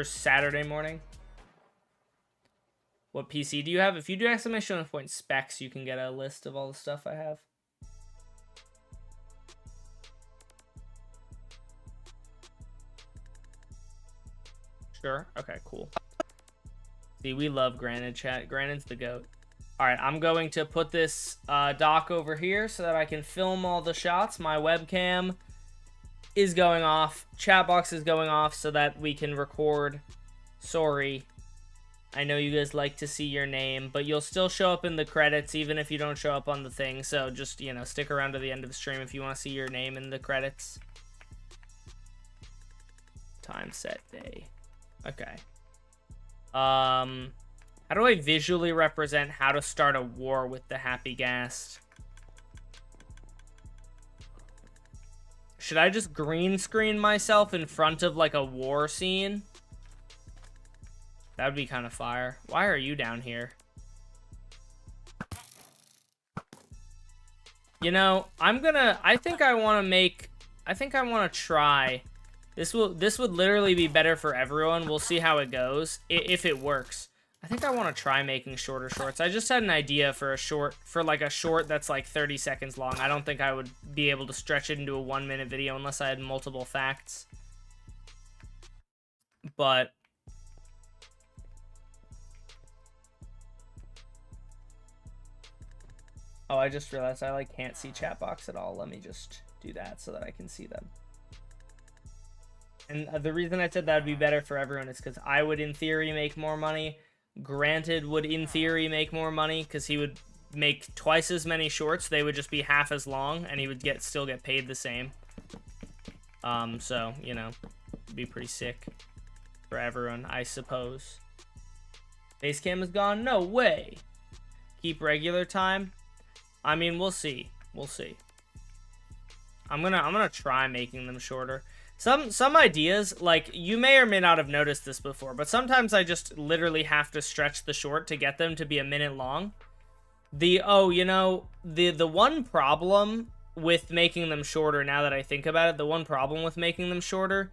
Speaker 1: Saturday morning? What PC do you have? If you do exclamation point specs, you can get a list of all the stuff I have. Sure. Okay, cool. See, we love Granted, chat. Granited's the GOAT. Alright, I'm going to put this dock over here so that I can film all the shots. My webcam is going off. Chat box is going off so that we can record. Sorry. I know you guys like to see your name, but you'll still show up in the credits even if you don't show up on the thing. So just, you know, stick around to the end of the stream if you want to see your name in the credits. Time set day. Okay. How do I visually represent how to start a war with the Happy Ghast? Should I just green screen myself in front of like a war scene? That would be kind of fire. Why are you down here? You know, I think I want to try. This would literally be better for everyone. We'll see how it goes, if it works. I think I want to try making shorter shorts. I just had an idea for a short that's like 30 seconds long. I don't think I would be able to stretch it into a 1-minute video unless I had multiple facts. But oh, I just realized I like can't see chat box at all. Let me just do that so that I can see them. And the reason I said that would be better for everyone is because I would, in theory, make more money. Granted would, in theory, make more money because he would make twice as many shorts. They would just be half as long, and he would still get paid the same. So, you know, it'd be pretty sick for everyone, I suppose. Basecam is gone? No way. Keep regular time? I mean, we'll see. We'll see. I'm gonna try making them shorter. Some ideas, like, you may or may not have noticed this before, but sometimes I just literally have to stretch the short to get them to be a minute long. The one problem with making them shorter, now that I think about it, the one problem with making them shorter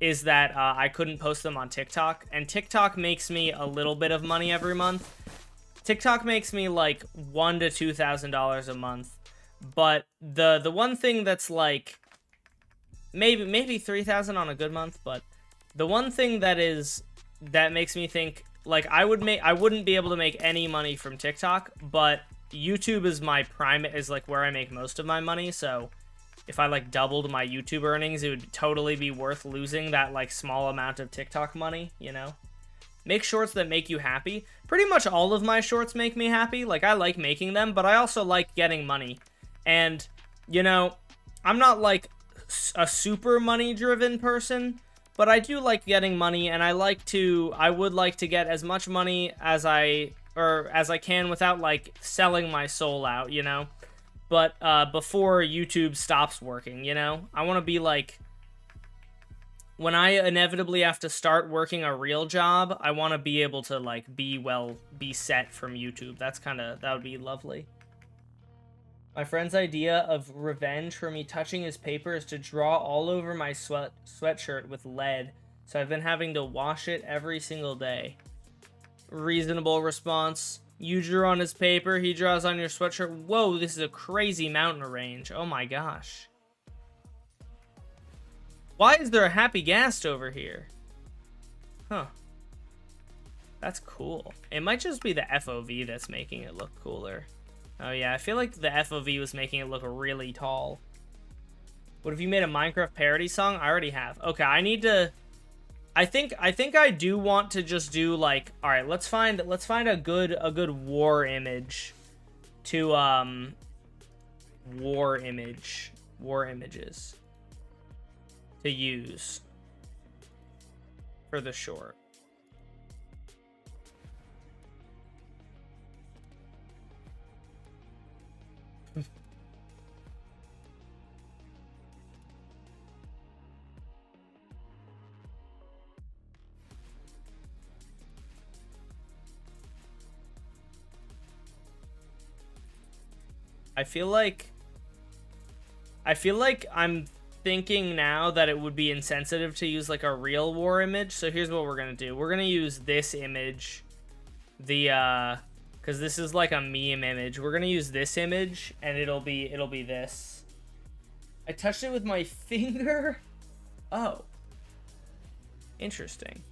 Speaker 1: is that I couldn't post them on TikTok, and TikTok makes me a little bit of money every month. TikTok makes me like $1,000 to $2,000 a month, but the one thing that's like maybe 3,000 on a good month, but the one thing that makes me think like I wouldn't be able to make any money from TikTok, but YouTube is is like where I make most of my money. So if I like doubled my YouTube earnings, it would totally be worth losing that like small amount of TikTok money, you know? Make shorts that make you happy. Pretty much all of my shorts make me happy. Like, I like making them, but I also like getting money. And, you know, I'm not like a super money-driven person, but I do like getting money, and I would like to get as much money as I or as I can without like selling my soul out, you know? But before YouTube stops working, you know? I want to be like, when I inevitably have to start working a real job, I want to be able to like be set from YouTube. That would be lovely. My friend's idea of revenge for me touching his paper is to draw all over my sweatshirt with lead, so I've been having to wash it every single day. Reasonable response. You drew on his paper, he draws on your sweatshirt. Whoa, this is a crazy mountain range. Oh my gosh. Why is there a happy ghast over here? Huh. That's cool. It might just be the FOV that's making it look cooler. Oh yeah, I feel like the FOV was making it look really tall. What if you made a Minecraft parody song? I already have. Okay, I need to... I think I do want to just do like... Alright, let's find a good war image to war images to use for the short. I feel like I'm thinking now that it would be insensitive to use like a real war image. So here's what we're gonna do. We're gonna use this image, because this is like a meme image. We're gonna use this image, and it'll be this. I touched it with my finger. Oh, interesting.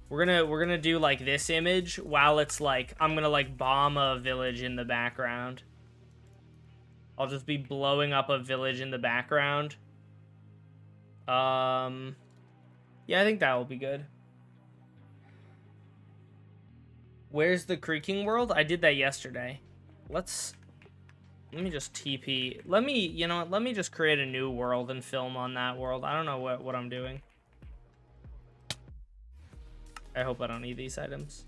Speaker 1: We're gonna do like this image while it's like I'm gonna like bomb a village in the background. I'll just be blowing up a village in the background. Yeah, I think that will be good. Where's the creaking world? I did that yesterday. Let me just TP. You know what? Let me just create a new world and film on that world. I don't know what I'm doing. I hope I don't need these items.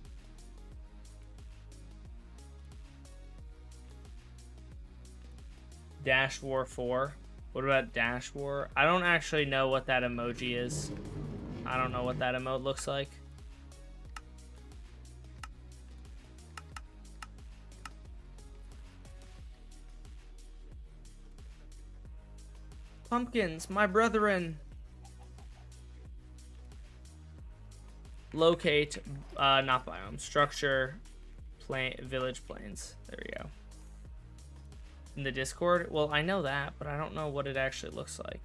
Speaker 1: Dash War 4. What about Dash War? I don't actually know what that emoji is. I don't know what that emote looks like. Pumpkins, my brethren. Locate, not biome, structure, village plains. There we go. In the Discord? Well, I know that, but I don't know what it actually looks like.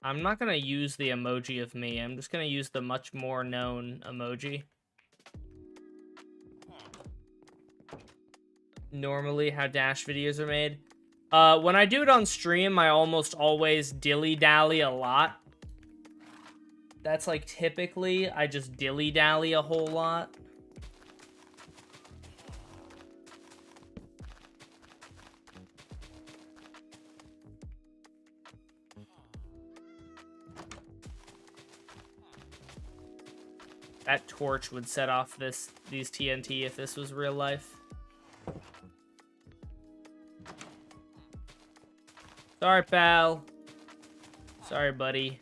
Speaker 1: I'm not gonna use the emoji of me. I'm just gonna use the much more known emoji. Normally how Dash videos are made. When I do it on stream, I almost always dilly-dally a lot. That's like typically, I just dilly-dally a whole lot. That torch would set off these TNT if this was real life. Sorry, pal. Sorry, buddy.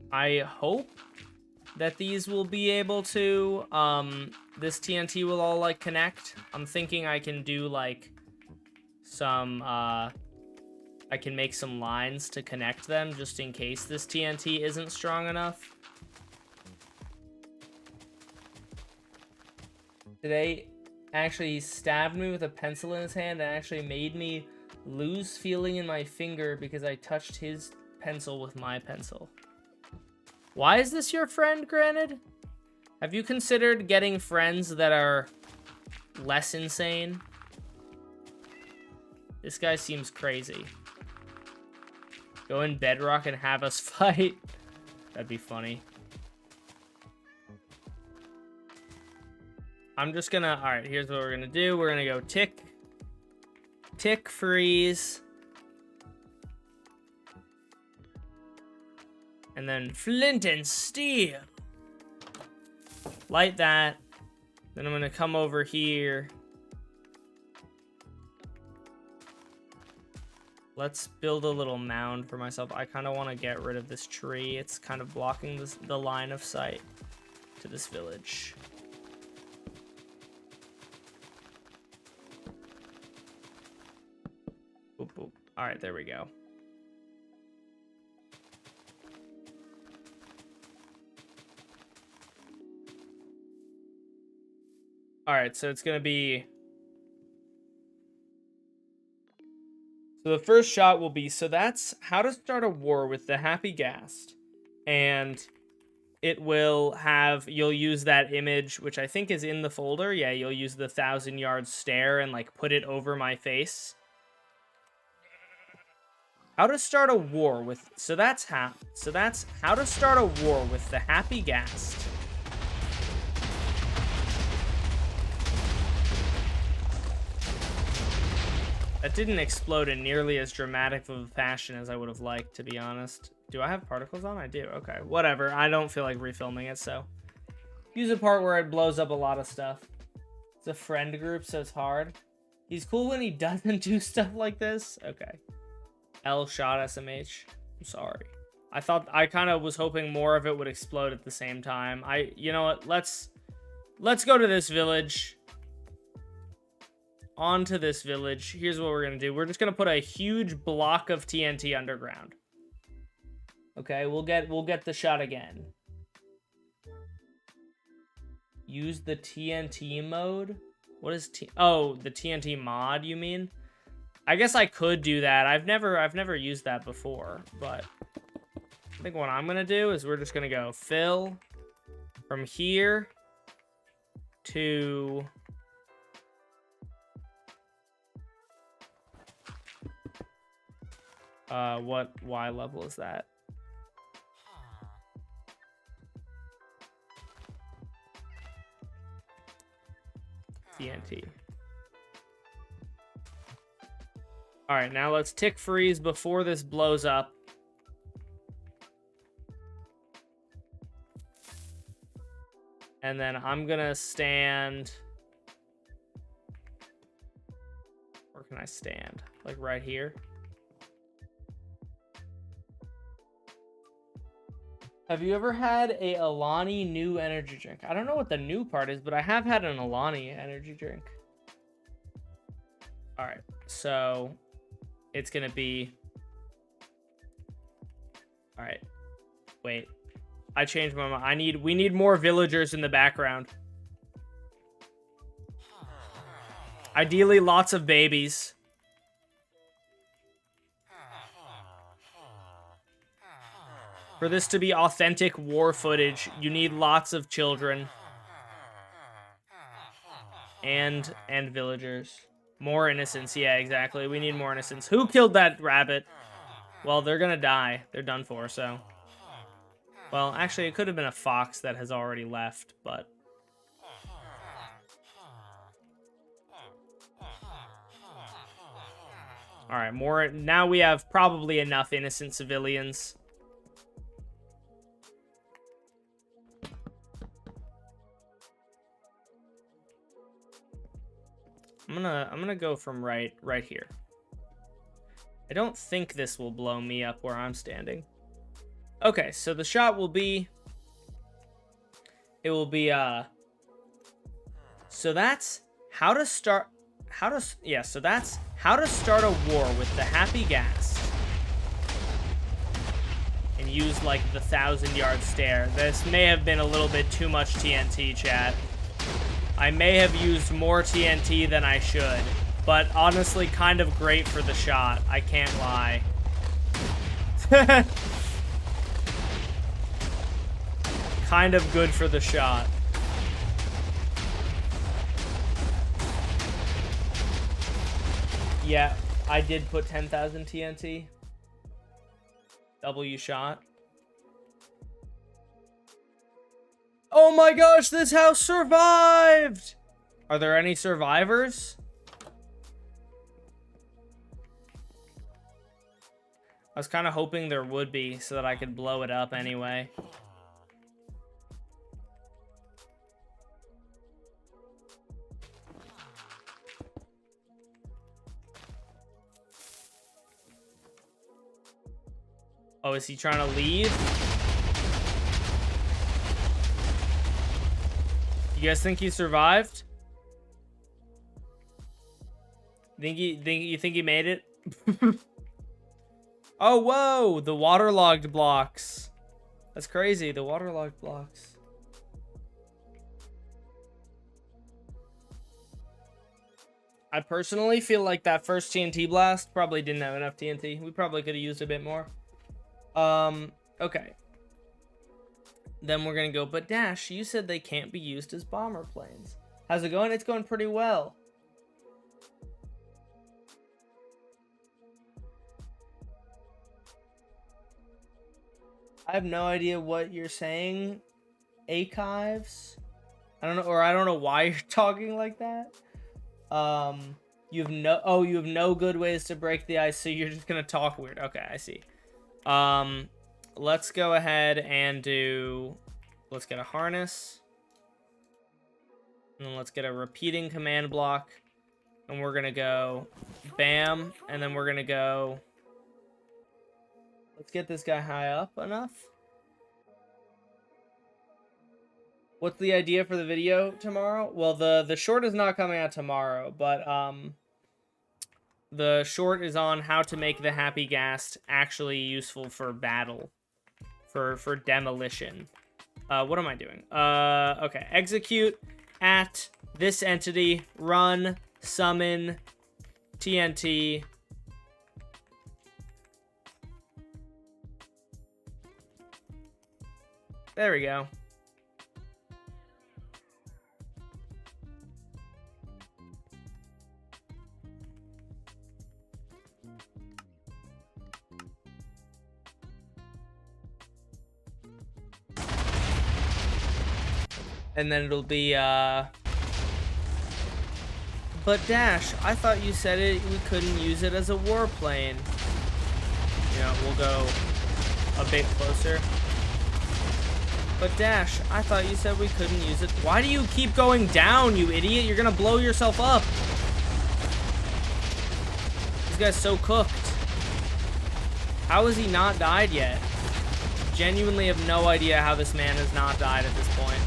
Speaker 1: I hope that these will be able to, this TNT will all, like, connect. I'm thinking I can do, like, some, I can make some lines to connect them just in case this TNT isn't strong enough. Today, actually, he stabbed me with a pencil in his hand and actually made me lose feeling in my finger because I touched his pencil with my pencil. Why is this your friend, Granted? Have you considered getting friends that are less insane? This guy seems crazy. Go in bedrock and have us fight. That'd be funny. I'm just gonna, all right, here's what we're gonna do. We're gonna go tick, tick, freeze. And then flint and steel. Light that. Then I'm gonna come over here. Let's build a little mound for myself. I kind of want to get rid of this tree. It's kind of blocking the line of sight to this village. Boop, boop. All right, there we go. All right, so it's going to be... So the first shot will be, so that's how to start a war with the happy ghast. And it will have, you'll use that image, which I think is in the folder. Yeah, you'll use the 1,000-yard stare and like put it over my face. How to start a war with, so that's how to start a war with the happy ghast. That didn't explode in nearly as dramatic of a fashion as I would have liked, to be honest. Do I have particles on? I do. Okay, whatever. I don't feel like refilming it, so. Use a part where it blows up a lot of stuff. It's a friend group, so it's hard. He's cool when he doesn't do stuff like this. Okay. L shot SMH. I'm sorry. I kind of was hoping more of it would explode at the same time. You know what? Let's go to this village. Onto this village. Here's what we're gonna do. We're just gonna put a huge block of TNT underground. Okay, we'll get the shot again. Use the TNT mode. What is oh, the TNT mod, you mean? I guess I could do that. I've never used that before, but I think what I'm gonna do is we're just gonna go fill from here to what Y level is that? TNT. All right, now let's tick freeze before this blows up. And then I'm gonna stand. Where can I stand? Like right here. Have you ever had a Alani new energy drink? I don't know what the new part is, but I have had an Alani energy drink. All right, so it's gonna be. All right, wait. I changed my mind. We need more villagers in the background. Ideally, lots of babies. For this to be authentic war footage, you need lots of children. And villagers. More innocents, yeah, exactly. We need more innocents. Who killed that rabbit? Well, they're gonna die. They're done for, so. Well, actually, it could have been a fox that has already left, but. Alright, more. Now we have probably enough innocent civilians. I'm gonna go from right here. I don't think this will blow me up where I'm standing. Okay, so the shot will be. It will be so that's how to start. So that's how to start a war with the happy ghast. And use like the 1,000-yard stare. This may have been a little bit too much TNT, chat. I may have used more TNT than I should, but honestly kind of great for the shot. I can't lie. Kind of good for the shot. Yeah, I did put 10,000 TNT. W shot. Oh my gosh, this house survived! Are there any survivors? I was kind of hoping there would be so that I could blow it up anyway. Oh, is he trying to leave? You guys think he survived? You think he made it? Oh, whoa! The waterlogged blocks. That's crazy, the waterlogged blocks. I personally feel like that first TNT blast probably didn't have enough TNT. We probably could have used a bit more. Okay. Then we're gonna go, but Dash, you said they can't be used as bomber planes. How's it going? It's going pretty well. I have no idea what you're saying, archives. I don't know why you're talking like that. You have no good ways to break the ice, so you're just gonna talk weird. Okay, I see. Let's go ahead and let's get a harness. And then let's get a repeating command block. And we're gonna go bam, and then we're gonna go. Let's get this guy high up enough. What's the idea for the video tomorrow? Well, the short is not coming out tomorrow, but the short is on how to make the happy ghast actually useful for battle, for demolition. What am I doing? Okay, execute at this entity, run, summon, TNT. There we go. And then it'll be, but Dash, I thought you said we couldn't use it as a warplane. You know, we'll go a bit closer. But Dash, I thought you said we couldn't use it. Why do you keep going down, you idiot? You're gonna blow yourself up. This guy's so cooked. How has he not died yet? Genuinely have no idea how this man has not died at this point.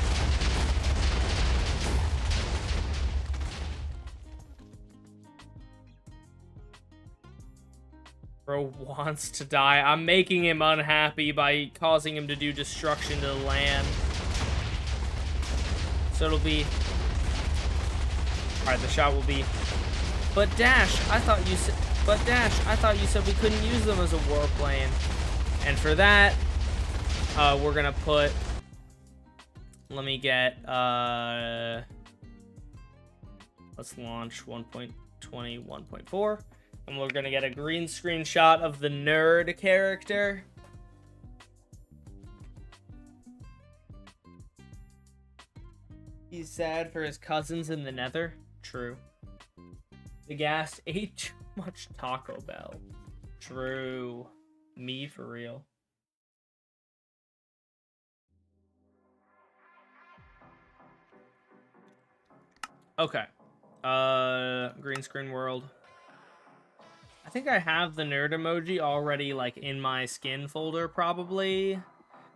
Speaker 1: Bro wants to die. I'm making him unhappy by causing him to do destruction to the land. So it'll be... Alright, the shot will be... But Dash, I thought you said... But Dash, I thought you said we couldn't use them as a warplane. And for that, we're gonna put... Let me get... Let's launch 1.20, 1.4. And we're gonna get a green screen shot of the nerd character. He's sad for his cousins in the nether. True. The ghast ate too much Taco Bell. True. Me for real. Okay. Green screen world. I think I have the nerd emoji already, like, in my skin folder, probably.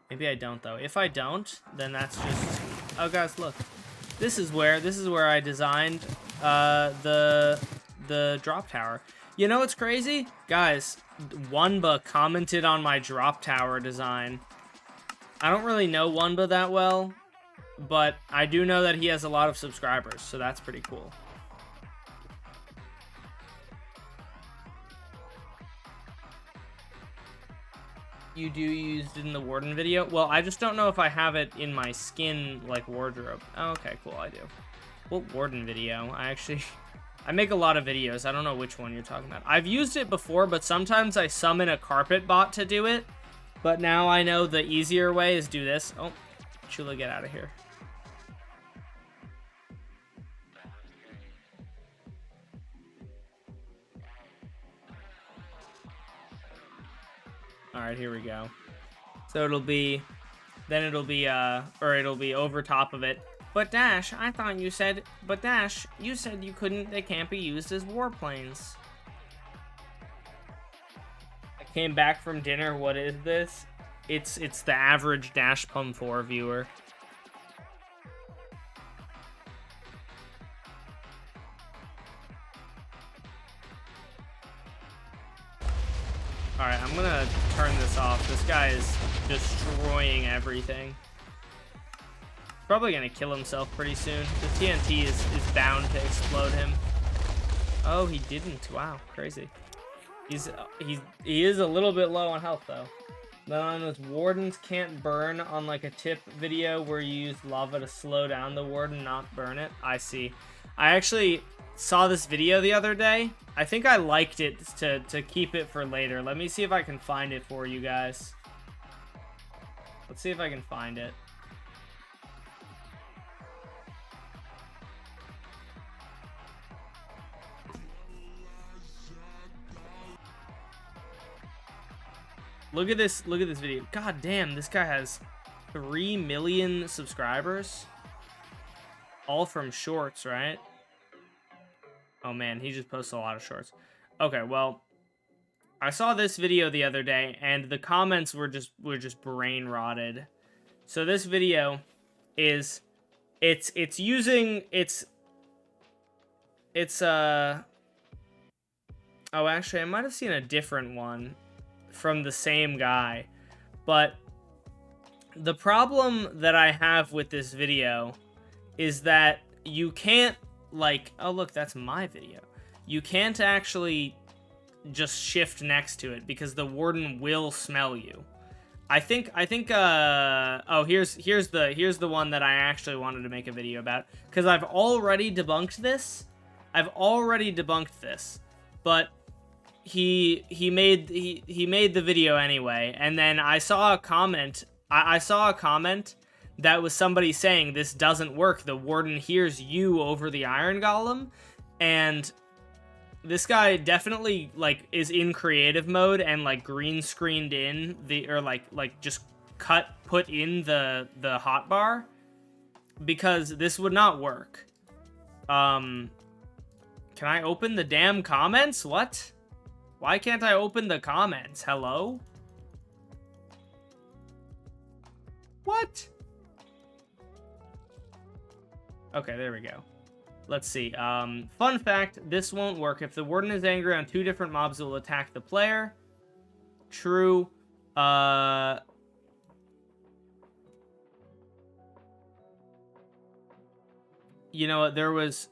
Speaker 1: Maybe I don't, though. If I don't, then that's just... Oh, guys, look. This is where I designed the drop tower. You know what's crazy? Guys, Wunba commented on my drop tower design. I don't really know Wunba that well, but I do know that he has a lot of subscribers, so that's pretty cool. You do use it in the warden video? Well, I just don't know if I have it in my skin, like, wardrobe. Oh, okay, cool, I do. What warden video? I make a lot of videos. I don't know which one you're talking about. I've used it before, but sometimes I summon a carpet bot to do it, But now I know the easier way is do this. Oh, Chula, get out of here. All right, here we go. So it'll be, then it'll be, or it'll be over top of it. But Dash, I thought you said, but Dash, you said you couldn't, they can't be used as warplanes. I came back from dinner, what is this? It's the average Dash Pum 4 viewer. Alright, I'm gonna turn this off. This guy is destroying everything. Probably gonna kill himself pretty soon. The TNT is bound to explode him. Oh, he didn't. Wow, crazy. He is a little bit low on health though. Then on this wardens can't burn on like a tip video where you use lava to slow down the warden, not burn it. I see. I actually saw this video the other day. I think I liked it to keep it for later. Let me see if I can find it for you guys. Let's see if I can find it. Look at this video. God damn, this guy has 3 million subscribers. All from shorts, right? Oh man, he just posts a lot of shorts. Okay, well, I saw this video the other day and the comments were just brain rotted. So this video is it's oh, actually I might have seen a different one from the same guy, but the problem that I have with this video is that you can't, like, oh look, that's my video. You can't actually just shift next to it because the warden will smell you. I think oh, here's the one that I actually wanted to make a video about, because I've already debunked this. But he made the video anyway, and then I saw a comment. I saw a comment that was somebody saying this doesn't work. The warden hears you over the iron golem, and this guy definitely like is in creative mode and like green screened in the, or like just put in the hotbar, because this would not work. Can I open the damn comments? What? Why can't I open the comments? Hello? What? Okay, there we go. Let's see. Fun fact, this won't work. If the warden is angry on 2 different mobs, it will attack the player. True. You know what? There was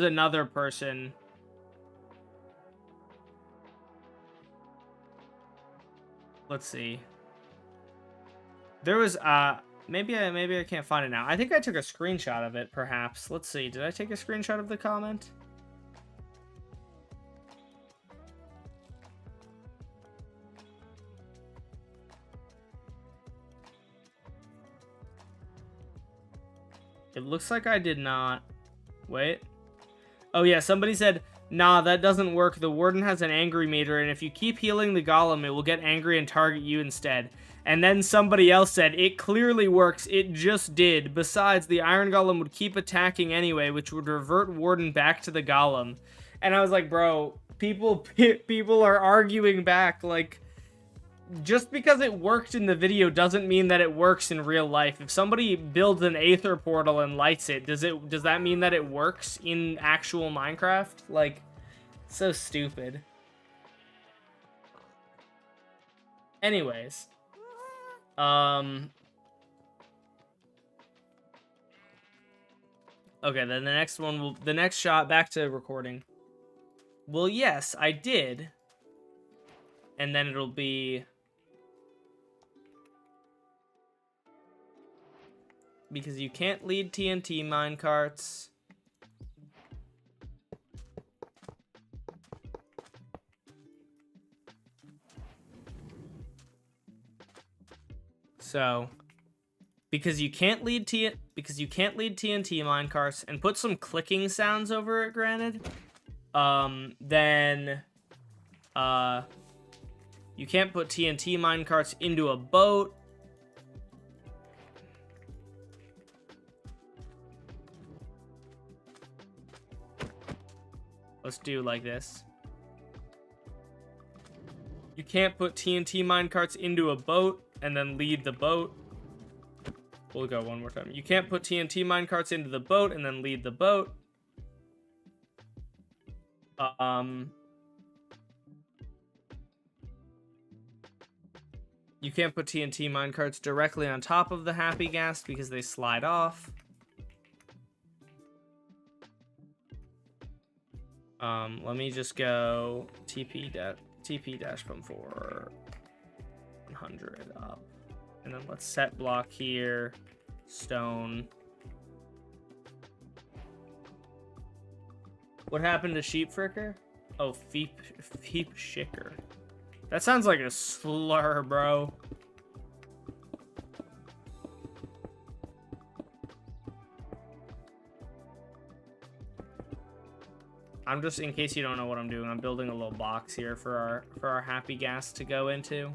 Speaker 1: another person. Let's see. There was maybe I can't find it now. I think I took a screenshot of it, perhaps. Let's see. Did I take a screenshot of the comment? It looks like I did not. Wait. Oh yeah, somebody said, nah, that doesn't work. The warden has an angry meter, and if you keep healing the golem, it will get angry and target you instead. And then somebody else said, it clearly works. It just did. Besides, the iron golem would keep attacking anyway, which would revert warden back to the golem. And I was like, bro, people are arguing back. Like, just because it worked in the video doesn't mean that it works in real life. If somebody builds an aether portal and lights it, does that mean that it works in actual Minecraft? Like, so stupid. Anyways. Okay, then the next shot, back to recording. Well, yes, I did. And then it'll be, because you can't lead TNT minecarts. So, because you can't lead TNT minecarts, and put some clicking sounds over it, granted, then you can't put TNT minecarts into a boat. Let's do like this. You can't put TNT minecarts into a boat and then lead the boat. We'll go one more time. You can't put TNT minecarts into the boat and then lead the boat. You can't put TNT minecarts directly on top of the happy ghast because they slide off. Let me just go TP-Pum4 100 up. And then let's set block here. Stone. What happened to Sheep Fricker? Oh, Feep Shicker. That sounds like a slur, bro. I'm just, in case you don't know what I'm doing, I'm building a little box here for our happy ghast to go into.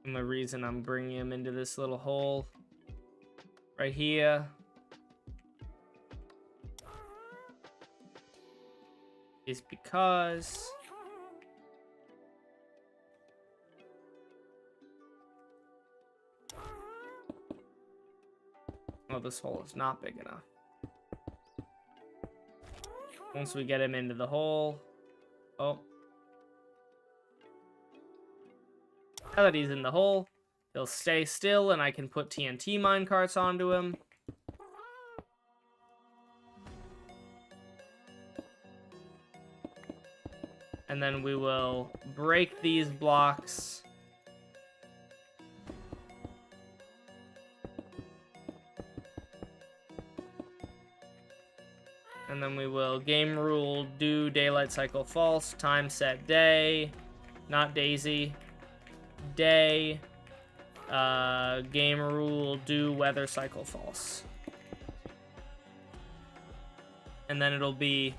Speaker 1: And the reason I'm bringing him into this little hole right here is because oh, this hole is not big enough. Once we get him into the hole, oh. Now that he's in the hole, he'll stay still and I can put TNT minecarts onto him. And then we will break these blocks. And then we will game rule do daylight cycle false, time set day, not daisy. Day, game rule do weather cycle false. And then it'll be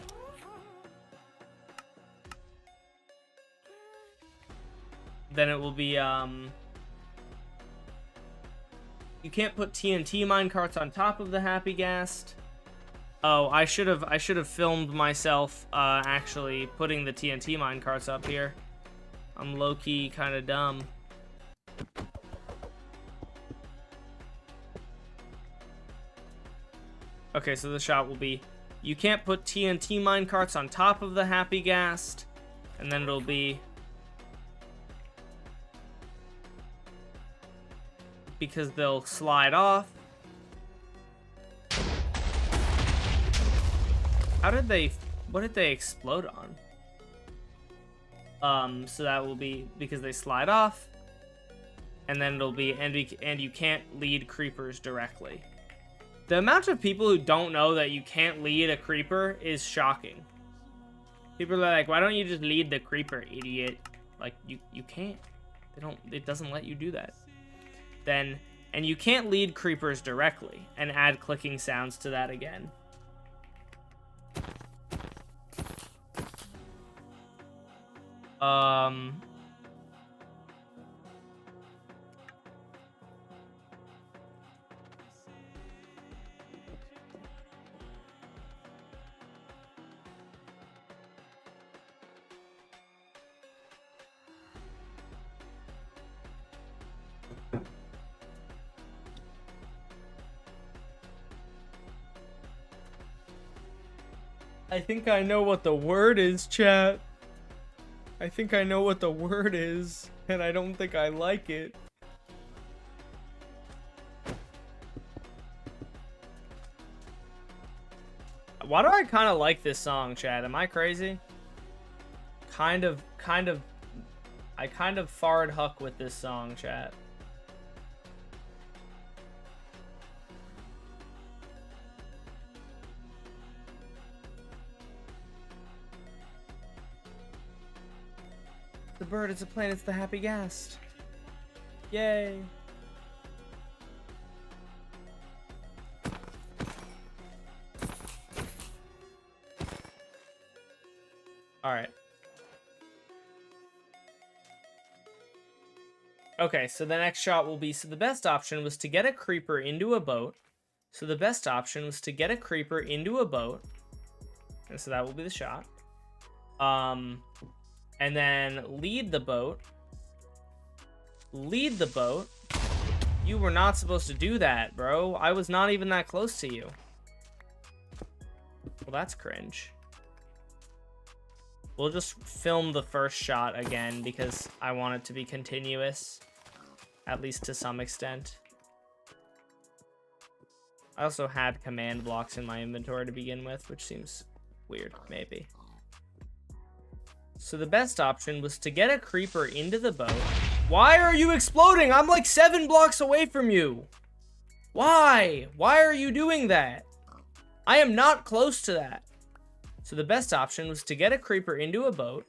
Speaker 1: you can't put TNT minecarts on top of the happy ghast. Oh, I should have filmed myself actually putting the TNT minecarts up here. I'm low-key kind of dumb. Okay, so the shot will be, you can't put TNT minecarts on top of the happy ghast, and then it'll be, because they'll slide off. What did they explode on? So that will be because they slide off, and then it'll be, and you can't lead creepers directly. The amount of people who don't know that you can't lead a creeper is shocking. People are like, why don't you just lead the creeper, idiot? Like, you can't. It doesn't let you do that. And you can't lead creepers directly, and add clicking sounds to that again. I think I know what the word is, chat. I think I know what the word is, and I don't think I like it. Why do I kind of like this song, chat? Am I crazy? I kind of farred huck with this song, chat. bird, it's a plane, it's the happy ghast. Yay. Alright. Okay, so the next shot will be, so the best option was to get a creeper into a boat. So the best option was to get a creeper into a boat. And so that will be the shot. And then lead the boat. Lead the boat. You were not supposed to do that, bro. I was not even that close to you. Well, that's cringe. We'll just film the first shot again because I want it to be continuous. At least to some extent. I also had command blocks in my inventory to begin with, which seems weird, maybe. So the best option was to get a creeper into the boat. Why are you exploding? I'm like 7 blocks away from you. Why? Why are you doing that? I am not close to that. So the best option was to get a creeper into a boat.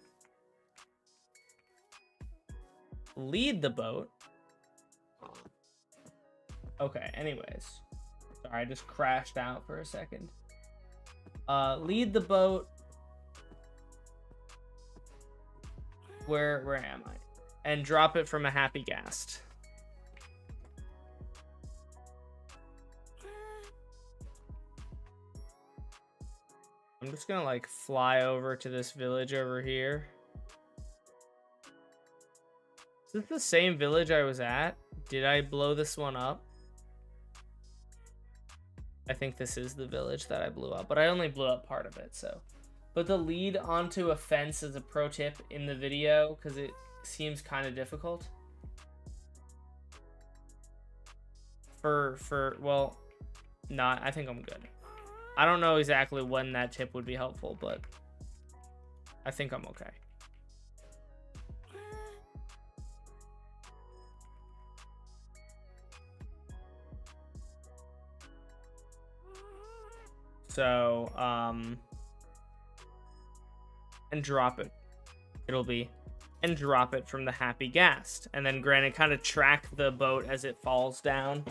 Speaker 1: Lead the boat. Okay, anyways. Sorry, I just crashed out for a second. Lead the boat. Where am I? And drop it from a happy ghast. I'm just gonna like fly over to this village over here. Is this the same village I was at? Did I blow this one up? I think this is the village that I blew up, but I only blew up part of it, so. But the lead onto a fence is a pro tip in the video because it seems kind of difficult. Well, not, I think I'm good. I don't know exactly when that tip would be helpful, but I think I'm okay. So, and drop it. It'll be, and drop it from the happy ghast. And then granted, kind of track the boat as it falls down.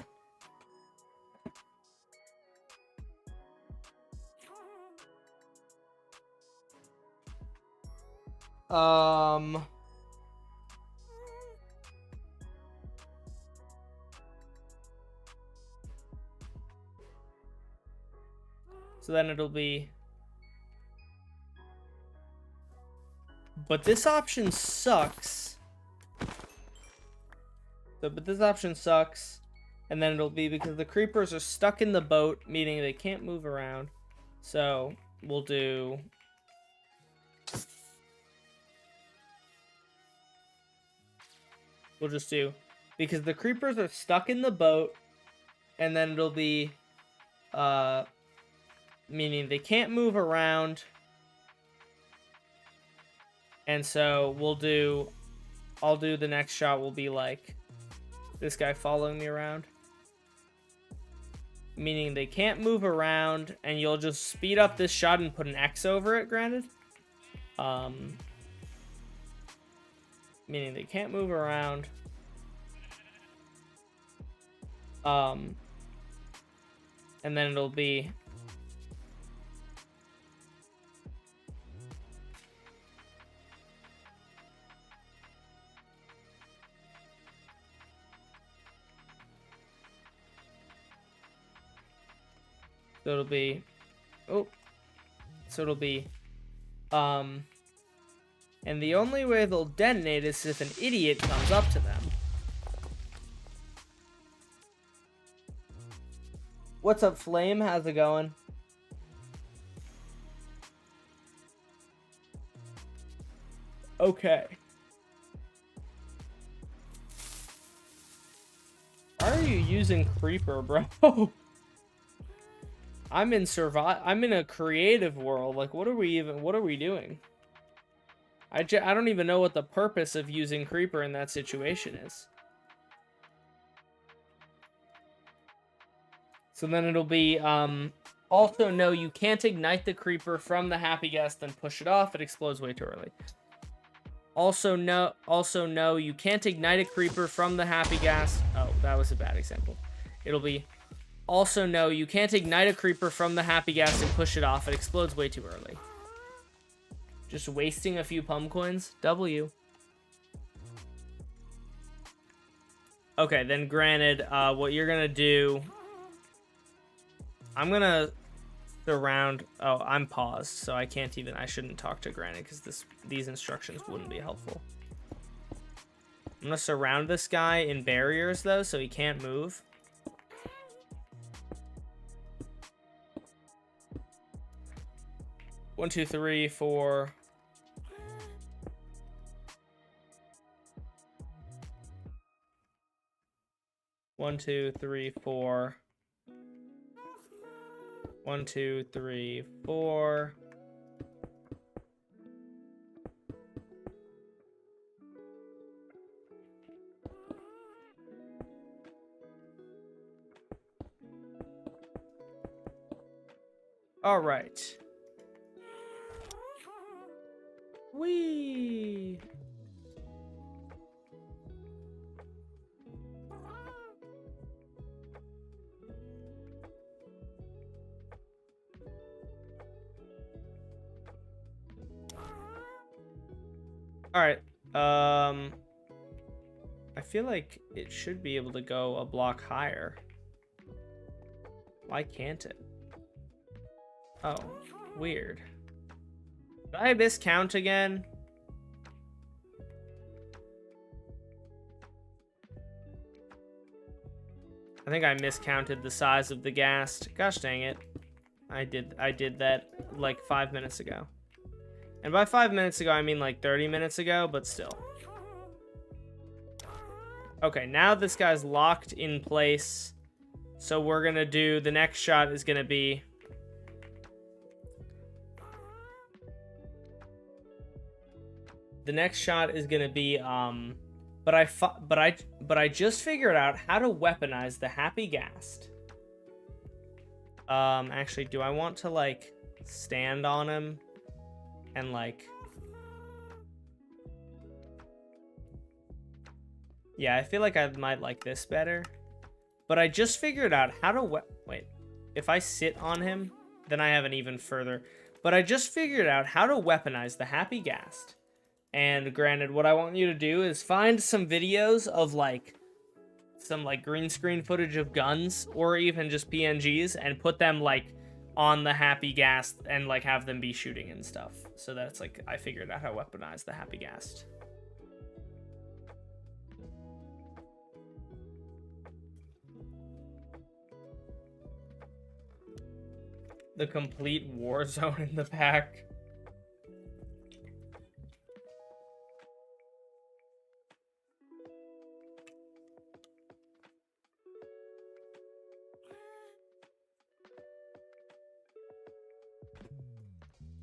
Speaker 1: So then it'll be, but this option sucks. But this option sucks. And then it'll be because the creepers are stuck in the boat, meaning they can't move around. So we'll do, we'll just do, because the creepers are stuck in the boat, and then it'll be, meaning they can't move around. And so we'll do, I'll do the next shot will be like this guy following me around. Meaning they can't move around, and you'll just speed up this shot and put an X over it, granted. Meaning they can't move around. And then it'll be, so it'll be, oh, so it'll be, and the only way they'll detonate is if an idiot comes up to them. What's up, Flame? How's it going? Okay. Why are you using Creeper, bro? I'm in a creative world. Like, what are we doing? I don't even know what the purpose of using Creeper in that situation is. So then it'll be, also, no, you can't ignite the Creeper from the happy ghast, then push it off. It explodes way too early. Also no, you can't ignite a creeper from the happy ghast. Oh, that was a bad example. It'll be, also no, you can't ignite a creeper from the happy ghast and push it off. It explodes way too early. Just wasting a few Pumkoins. W. Okay, then granted, what you're gonna do, I'm gonna surround, oh, I'm paused, so I can't even, I shouldn't talk to granted because these instructions wouldn't be helpful. I'm gonna surround this guy in barriers though, so he can't move. One, two, three, four. One, two, three, four. One, two, three, four. All right. Whee! All right. I feel like it should be able to go a block higher. Why can't it? Oh, weird. Did I miscount again? I think I miscounted the size of the ghast. Gosh dang it. I did that like 5 minutes ago. And by 5 minutes ago, I mean like 30 minutes ago, but still. Okay, now this guy's locked in place. So we're gonna do, the next shot is gonna be, but I just figured out how to weaponize the happy ghast. Actually, do I want to like stand on him and like, yeah, I feel like I might like this better. But I just figured out how to wait. If I sit on him, then I have an even further. But I just figured out how to weaponize the happy ghast. And granted, what I want you to do is find some videos of like some like green screen footage of guns or even just PNGs and put them like on the happy ghast and like have them be shooting and stuff. So that's like, I figured out how to weaponize the happy ghast. The complete war zone in the back.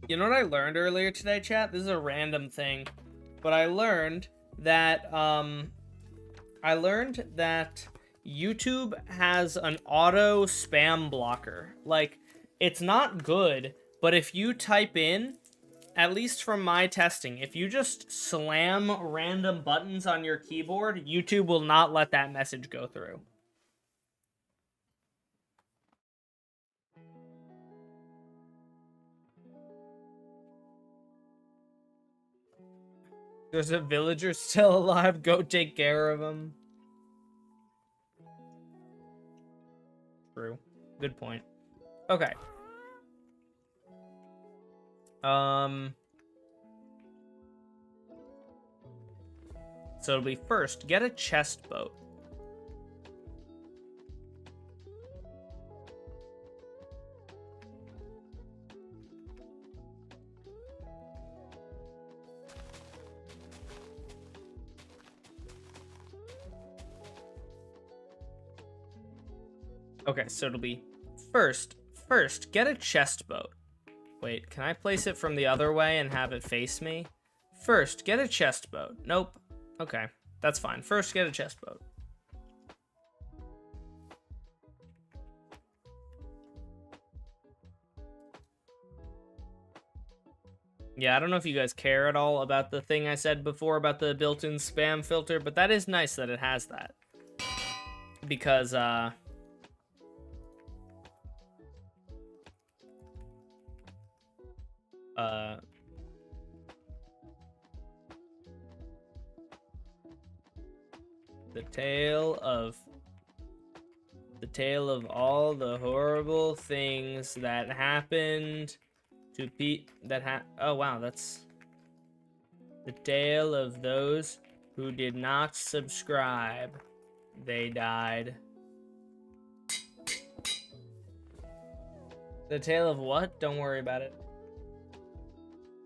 Speaker 1: You know what I learned earlier today, chat? This is a random thing, but I learned that YouTube has an auto spam blocker. Like, it's not good, but if you type in, at least from my testing, if you just slam random buttons on your keyboard, YouTube will not let that message go through. There's a villager still alive. Go take care of him. True. Good point. Okay. So it'll be first, get a chest boat. Okay, so it'll be first, get a chest boat. Wait, can I place it from the other way and have it face me? First, get a chest boat. Nope. Okay, that's fine. First, get a chest boat. Yeah, I don't know if you guys care at all about the thing I said before about the built-in spam filter, but that is nice that it has that. Because, the tale of all the horrible things that happened to oh wow, that's the tale of those who did not subscribe. They died. The tale of what? Don't worry about it.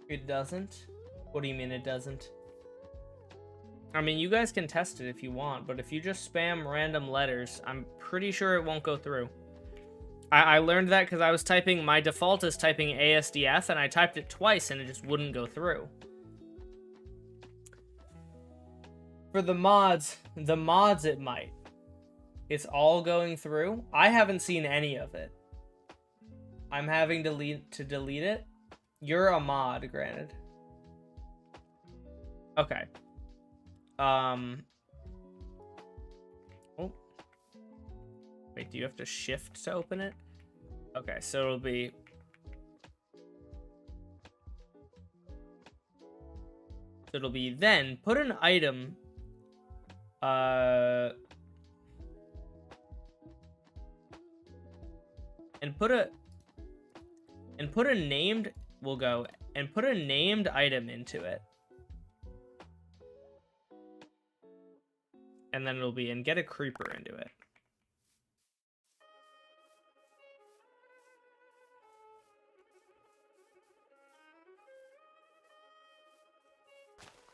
Speaker 1: It doesn't? What do you mean it doesn't? I mean, you guys can test it if you want, but if you just spam random letters, I'm pretty sure it won't go through. I learned that because I was typing, my default is typing ASDF, and I typed it twice and it just wouldn't go through. For the mods it might. It's all going through. I haven't seen any of it. I'm having to delete it. You're a mod, granted. Okay. Oh. Wait, do you have to shift to open it? Okay, so it'll be... So it'll be then put an item... and put a named... We'll go... And put a named item into it. And then it'll be, and get a creeper into it.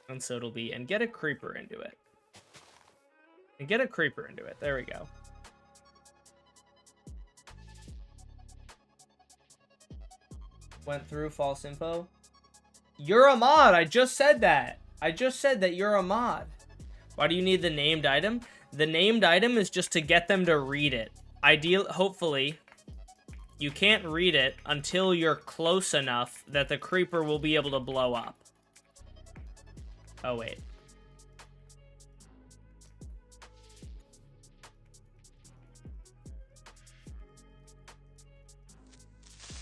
Speaker 1: And so it'll be, and get a creeper into it. And get a creeper into it. There we go. Went through false info. You're a mod. I just said that. I just said that you're a mod. Why do you need the named item? The named item is just to get them to read it. Hopefully, you can't read it until you're close enough that the creeper will be able to blow up. Oh, wait.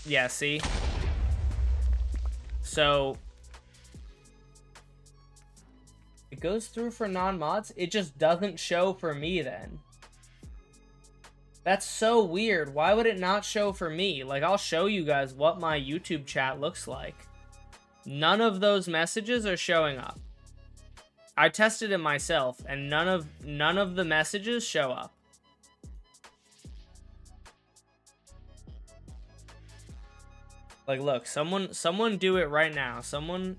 Speaker 1: Yeah, see? So... It goes through for non-mods. It just doesn't show for me then. That's so weird. Why would it not show for me? Like, I'll show you guys what my YouTube chat looks like. None of those messages are showing up. I tested it myself, and none of the messages show up. Like, look, someone do it right now. Someone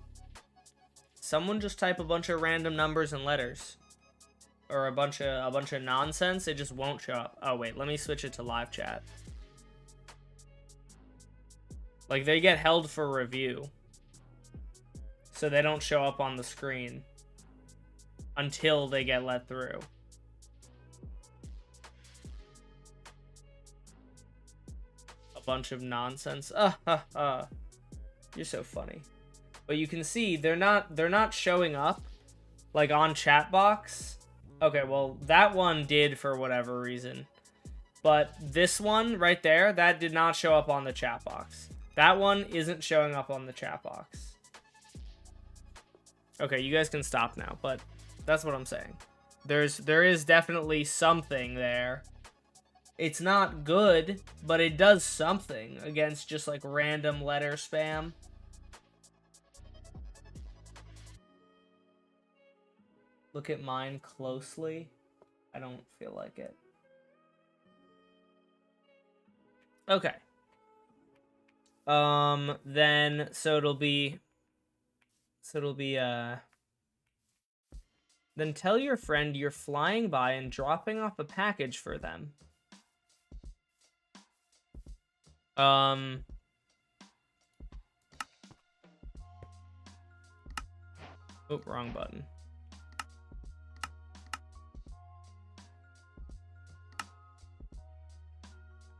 Speaker 1: just type a bunch of random numbers and letters, or a bunch of nonsense. It just won't show up. Oh wait, let me switch it to live chat. Like, they get held for review, so they don't show up on the screen until they get let through. A bunch of nonsense. You're so funny. But you can see they're not showing up like on chat box. Okay, well, that one did for whatever reason. But this one right there, that did not show up on the chat box. That one isn't showing up on the chat box. Okay, you guys can stop now, but that's what I'm saying. There is definitely something there. It's not good, but it does something against just like random letter spam. Look at mine closely. I don't feel like it. Okay. Then so it'll be then tell your friend you're flying by and dropping off a package for them. Oh, wrong button.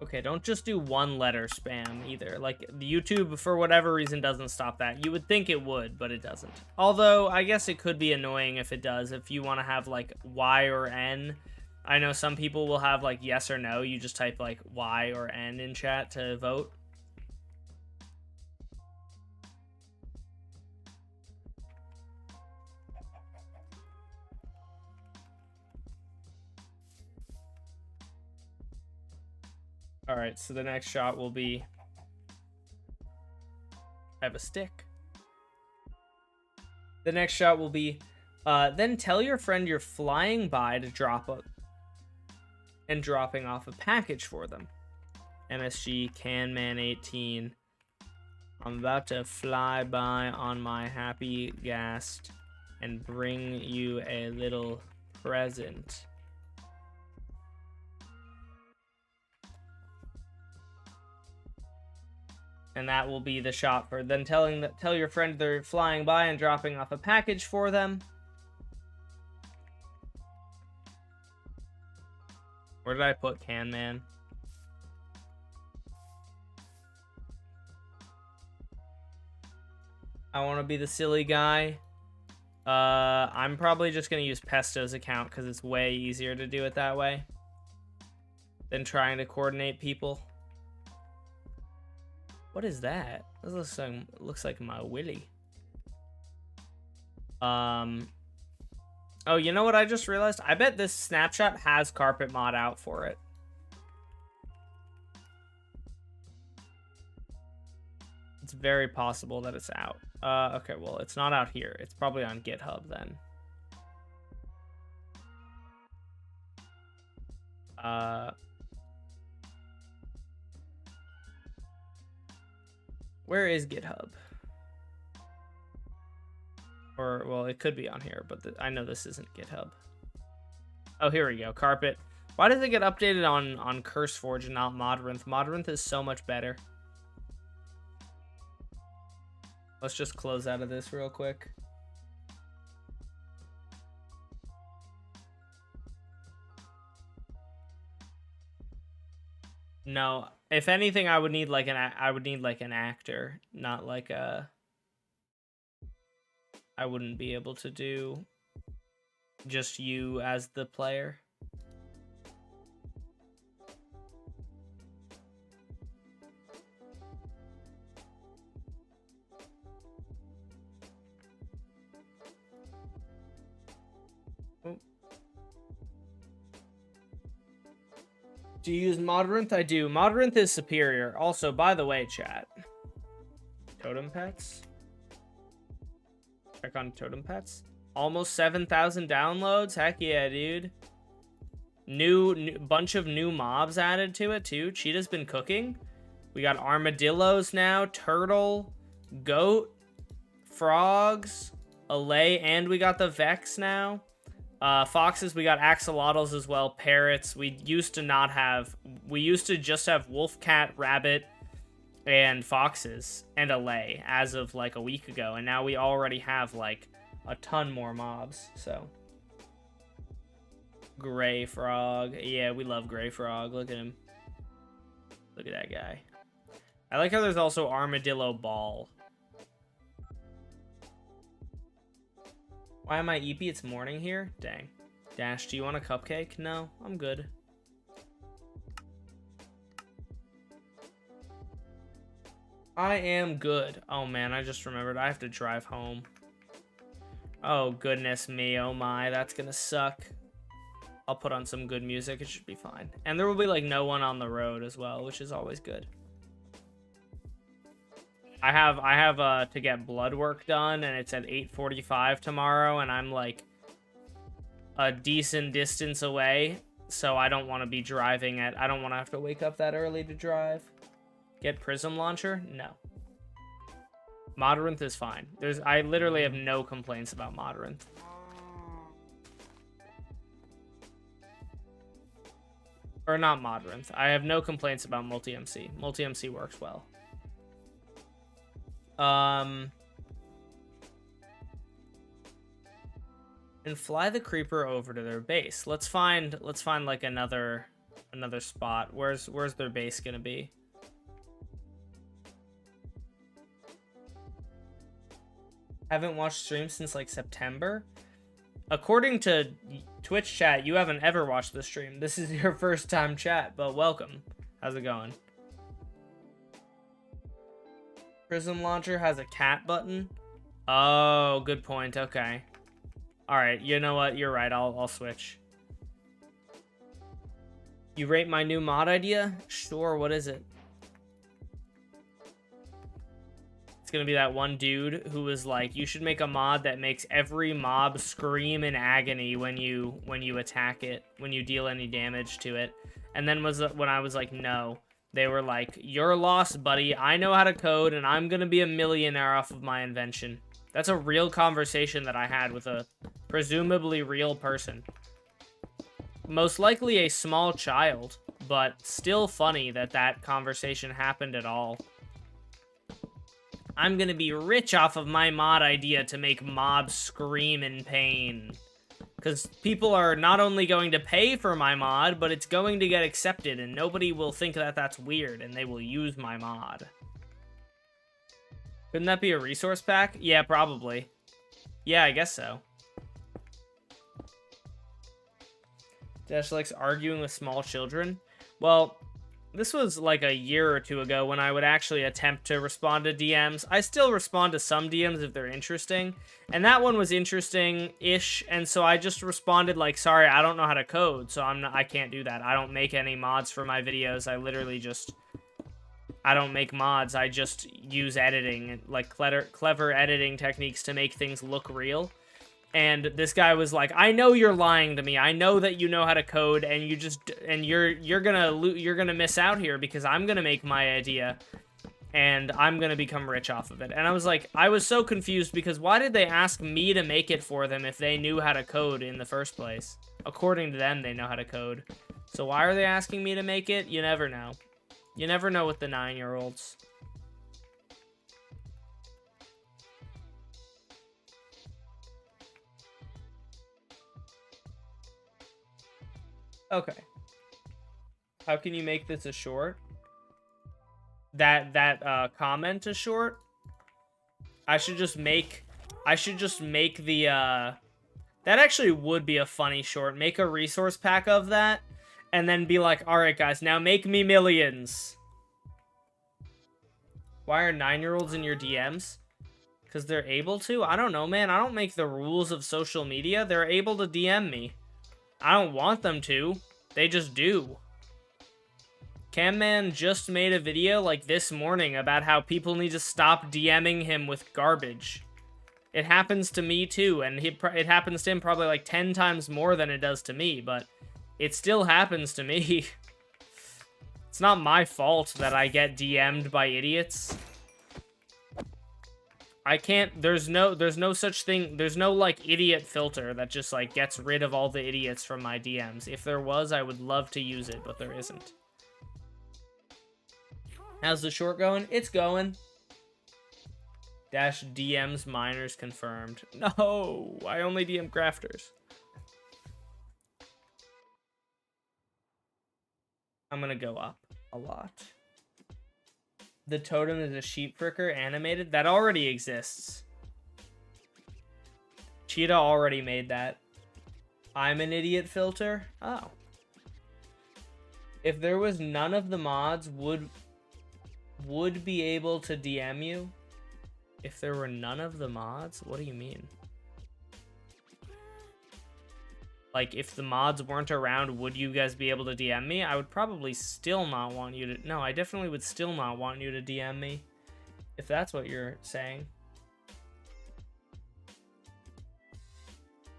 Speaker 1: Okay, don't just do one letter spam either. Like, YouTube, for whatever reason, doesn't stop that. You would think it would, but it doesn't. Although, I guess it could be annoying if it does. If you want to have, like, Y or N. I know some people will have, like, yes or no. You just type, like, Y or N in chat to vote. All right, so the next shot will be, I have a stick. The next shot will be, then tell your friend you're flying by to and dropping off a package for them. MSG Canman 18. I'm about to fly by on my happy ghast and bring you a little present. And that will be the shot for then tell your friend they're flying by and dropping off a package for them. Where did I put Canman? I want to be the silly guy. I'm probably just going to use Pesto's account because it's way easier to do it that way than trying to coordinate people. What is that? This looks like my willy. Oh, you know what I just realized? I bet this snapshot has carpet mod out for it. It's very possible that it's out. Okay, well, it's not out here. It's probably on GitHub then. Where is GitHub? Or, well, it could be on here, but I know this isn't GitHub. Oh, here we go. Carpet. Why does it get updated on CurseForge and not Modrinth? Modrinth is so much better. Let's just close out of this real quick. No, if anything, I would need like an actor, not like a. I wouldn't be able to do just you as the player. Do you use Modrinth? I do. Modrinth is superior. Also, by the way, chat. Totem pets? Check on totem pets. Almost 7,000 downloads. Heck yeah, dude. New bunch of new mobs added to it, too. Cheetah's been cooking. We got armadillos now. Turtle. Goat. Frogs. Allay. And we got the Vex now. Foxes, we got axolotls as well. Parrots, we used to just have wolf, cat, rabbit, and foxes, and a lay as of like a week ago, and now we already have like a ton more mobs. So Gray Frog, yeah, we love Gray Frog. Look at him, look at that guy. I like how there's also Armadillo Ball. Why am I EP? It's morning here? Dang. Dash, do you want a cupcake? No, I'm good. I am good. Oh man, I just remembered I have to drive home. Oh goodness me, oh my, that's gonna suck. I'll put on some good music, it should be fine. And there will be like no one on the road as well, which is always good. I have to get blood work done, and it's at 8:45 tomorrow, and I'm like a decent distance away, so I don't want to be driving I don't want to have to wake up that early to drive. Get Prism Launcher? No. Modrinth is fine. I literally have no complaints about Modrinth. Or not Modrinth. I have no complaints about Multi-MC. Multi-MC works well. And fly the creeper over to their base. Let's find like another another spot. Where's their base gonna be? Haven't watched streams since like September. According to Twitch chat, you haven't ever watched the stream. This is your first time chat, but welcome. How's it going? Prism Launcher has a cat button. Oh, good point. Okay. All right. You know what? You're right. I'll switch. You rate my new mod idea? Sure. What is it? It's gonna be that one dude who was like, you should make a mod that makes every mob scream in agony when you attack it, when you deal any damage to it. And then when I was like, no. They were like, you're lost, buddy. I know how to code, and I'm gonna be a millionaire off of my invention. That's a real conversation that I had with a presumably real person. Most likely a small child, but still funny that that conversation happened at all. I'm gonna be rich off of my mod idea to make mobs scream in pain. Because people are not only going to pay for my mod, but it's going to get accepted, and nobody will think that that's weird, and they will use my mod. Couldn't that be a resource pack? Yeah, probably. Yeah, I guess so. Dash likes arguing with small children. Well, this was like a year or two ago when I would actually attempt to respond to DMs. I still respond to some DMs if they're interesting. And that one was interesting-ish, and so I just responded like, sorry, I don't know how to code, so I can't do that. I don't make any mods for my videos. I literally just... I don't make mods. I just use editing, like clever editing techniques to make things look real. And this guy was like, I know you're lying to me. I know that you know how to code, and you're gonna miss out here because I'm gonna make my idea, and I'm gonna become rich off of it. And I was like, I was so confused because why did they ask me to make it for them if they knew how to code in the first place? According to them, they know how to code. So why are they asking me to make it? You never know. You never know with the 9-year-olds. Okay. How can you make this a short? That comment a short? I should just make the that actually would be a funny short. Make a resource pack of that and then be like, "All right, guys, now make me millions." Why are 9-year-olds in your DMs? Cuz they're able to? I don't know, man. I don't make the rules of social media. They're able to DM me. I don't want them to. They just do. Camman just made a video like this morning about how people need to stop DMing him with garbage. It happens to me too, and it happens to him probably like 10 times more than it does to me, but it still happens to me. It's not my fault that I get DM'd by idiots. I can't, there's no such thing, there's no, like, idiot filter that just, like, gets rid of all the idiots from my DMs. If there was, I would love to use it, but there isn't. How's the short going? It's going. Dash DMs minors confirmed. No, I only DM grafters. I'm gonna go up a lot. The totem is a sheep fricker animated. That already exists. Cheetah already made that. I'm an idiot filter. Oh. If there was none of the mods, would be able to DM you? If there were none of the mods? What do you mean? Like, if the mods weren't around, would you guys be able to DM me? I would probably still not want you to... No, I definitely would still not want you to DM me. If that's what you're saying.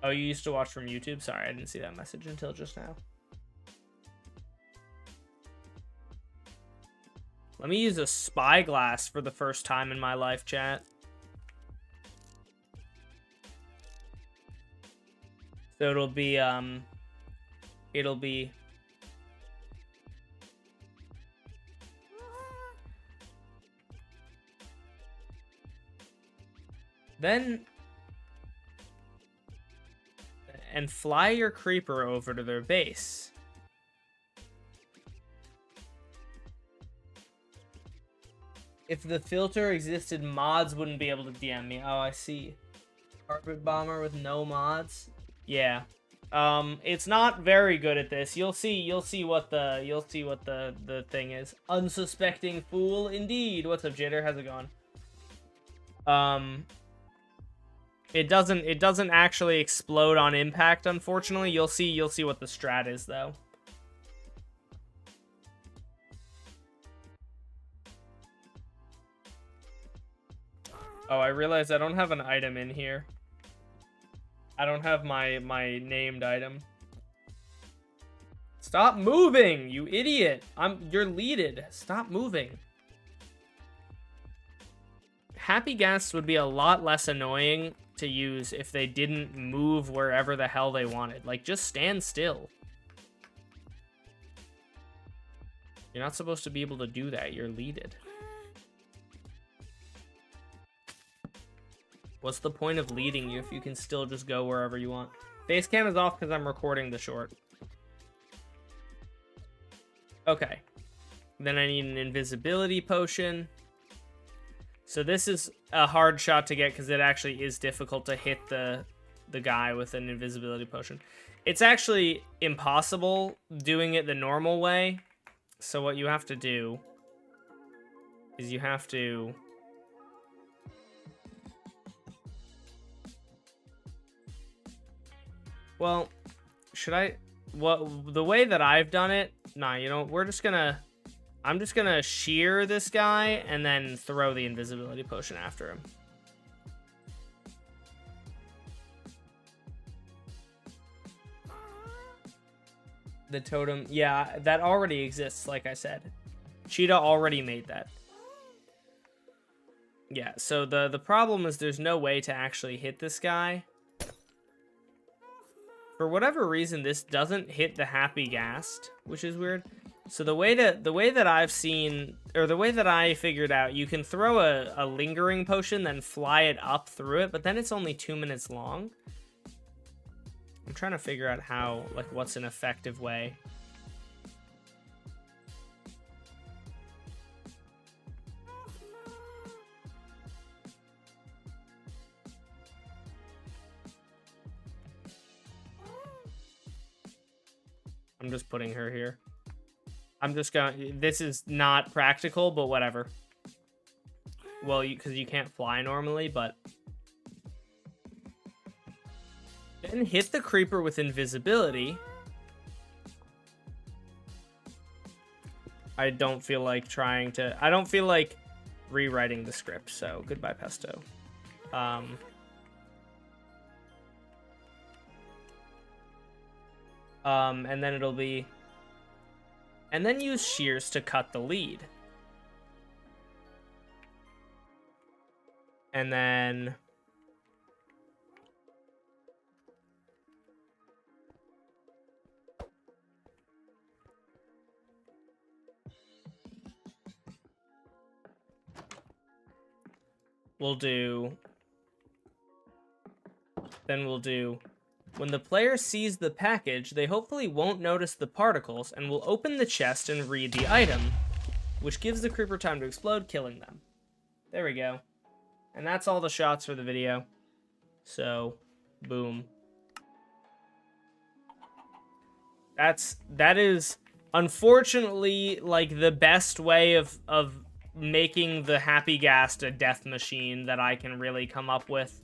Speaker 1: Oh, you used to watch from YouTube? Sorry, I didn't see that message until just now. Let me use a spyglass for the first time in my life, chat. So it'll be then and fly your creeper over to their base. If the filter existed, mods wouldn't be able to DM me. Oh, I see. Carpet bomber with no mods. Yeah. It's not very good at this. You'll see what the thing is. Unsuspecting fool indeed. What's up, Jitter? How's it going? It doesn't actually explode on impact, unfortunately. You'll see what the strat is though. Oh, I realized I don't have an item in here. I don't have my named item. Stop moving, you idiot. You're leaded. Stop moving. Happy ghasts would be a lot less annoying to use if they didn't move wherever the hell they wanted. Like, just stand still. You're not supposed to be able to do that. You're leaded. What's the point of leading you if you can still just go wherever you want? Face cam is off because I'm recording the short. Okay. Then I need an invisibility potion. So this is a hard shot to get because it actually is difficult to hit the guy with an invisibility potion. It's actually impossible doing it the normal way. So what you have to do is you have to... Well, should I... Well, the way that I've done it... Nah, you know, we're just gonna... I'm just gonna shear this guy and then throw the invisibility potion after him. The totem... Yeah, that already exists, like I said. Cheetah already made that. Yeah, so the problem is there's no way to actually hit this guy. For whatever reason, this doesn't hit the happy ghast, which is weird. So the way that I've seen, or the way that I figured out, you can throw a lingering potion, then fly it up through it, but then it's only 2 minutes long. I'm trying to figure out how, like, what's an effective way. I'm just putting her here. I'm just going... This is not practical, but whatever. Well, because you can't fly normally, but... Then hit the creeper with invisibility. I don't feel like trying to... I don't feel like rewriting the script, so goodbye, Pesto. And then it'll be... And then use shears to cut the lead. And then... We'll do... Then we'll do... When the player sees the package, they hopefully won't notice the particles and will open the chest and read the item, which gives the creeper time to explode, killing them. There we go. And that's all the shots for the video. So, boom. That is unfortunately like the best way of making the happy ghast a death machine that I can really come up with.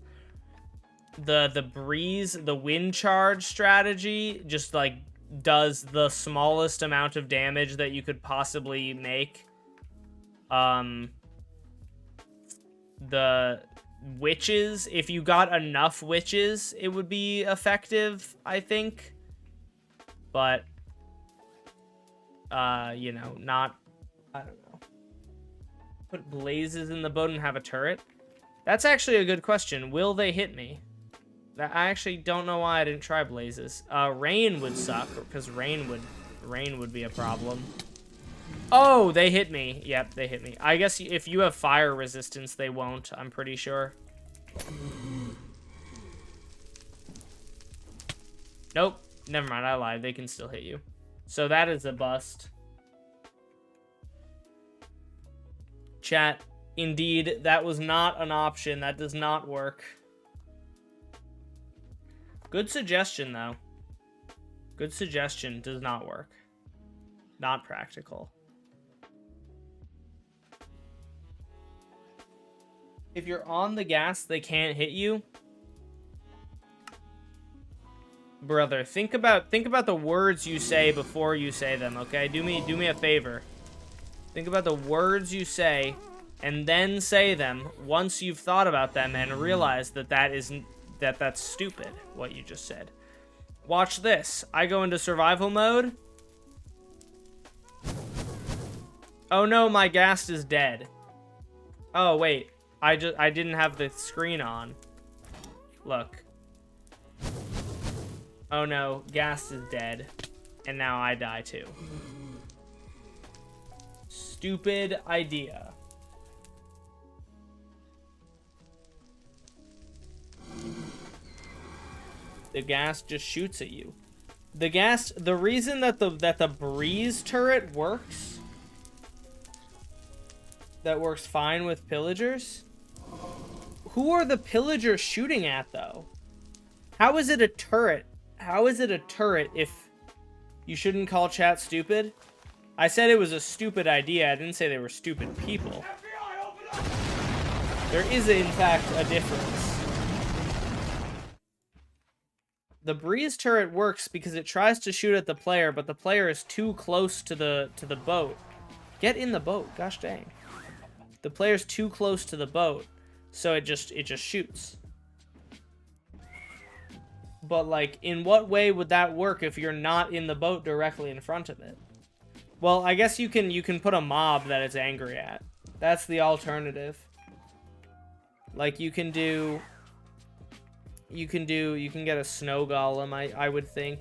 Speaker 1: The breeze, the wind charge strategy just like does the smallest amount of damage that you could possibly make. The witches, if you got enough witches, it would be effective, I think. But you know, not, I don't know. Put blazes in the boat and have a turret. That's actually a good question. Will they hit me? I actually don't know why I didn't try blazes. Rain would suck because rain would be a problem. Oh, they hit me. Yep, they hit me. I guess if you have fire resistance, they won't. I'm pretty sure. Nope. Never mind. I lied. They can still hit you. So that is a bust. Chat, Indeed, that was not an option. That does not work. Good suggestion, though. Good suggestion. Does not work. Not practical. If you're on the gas, they can't hit you. Brother, think about the words you say before you say them, okay? Do me a favor. Think about the words you say and then say them once you've thought about them and realize that that's stupid what you just said. Watch this. I go into survival mode. Oh no, my ghast is dead. Oh wait, I didn't have the screen on. Look. Oh no, ghast is dead. And now I die too. Stupid idea. The ghast just shoots at you. The ghast, the reason that the breeze turret works, that works fine with pillagers. Who are the pillagers shooting at though? How is it a turret? How is it a turret if you shouldn't call chat stupid? I said it was a stupid idea. I didn't say they were stupid people. There is, in fact, a difference. The breeze turret works because it tries to shoot at the player, but the player is too close to the boat. Get in the boat. Gosh dang. The player's too close to the boat, so it just shoots. But, like, in what way would that work if you're not in the boat directly in front of it? Well, I guess you can put a mob that it's angry at. That's the alternative. Like, you can get a snow golem, I would think.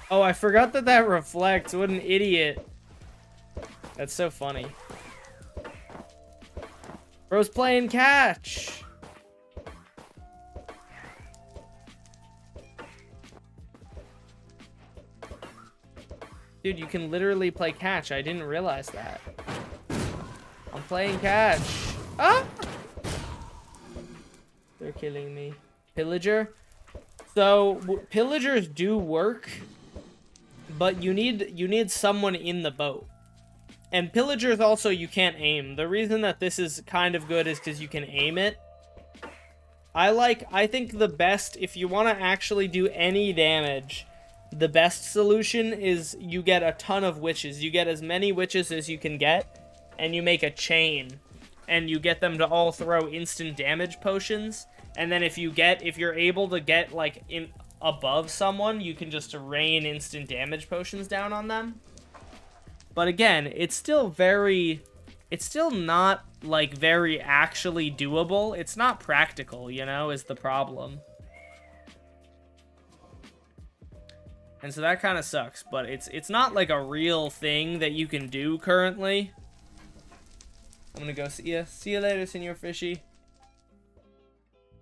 Speaker 1: Oh, I forgot that reflects. What an idiot. That's so funny. Bro's playing catch. Dude, you can literally play catch. I didn't realize that. I'm playing catch. Ah! They're killing me. Pillager. So, pillagers do work, but you need someone in the boat. And pillagers also, you can't aim. The reason that this is kind of good is because you can aim it. I think the best, if you want to actually do any damage, the best solution is you get a ton of witches. You get as many witches as you can get, and you make a chain. And you get them to all throw instant damage potions. And then if you're able to get, like, above someone, you can just rain instant damage potions down on them. But again, it's still not, like, very actually doable. It's not practical, you know, is the problem. And so that kind of sucks, but it's not, like, a real thing that you can do currently. I'm gonna go see ya. See you later, Senor Fishy.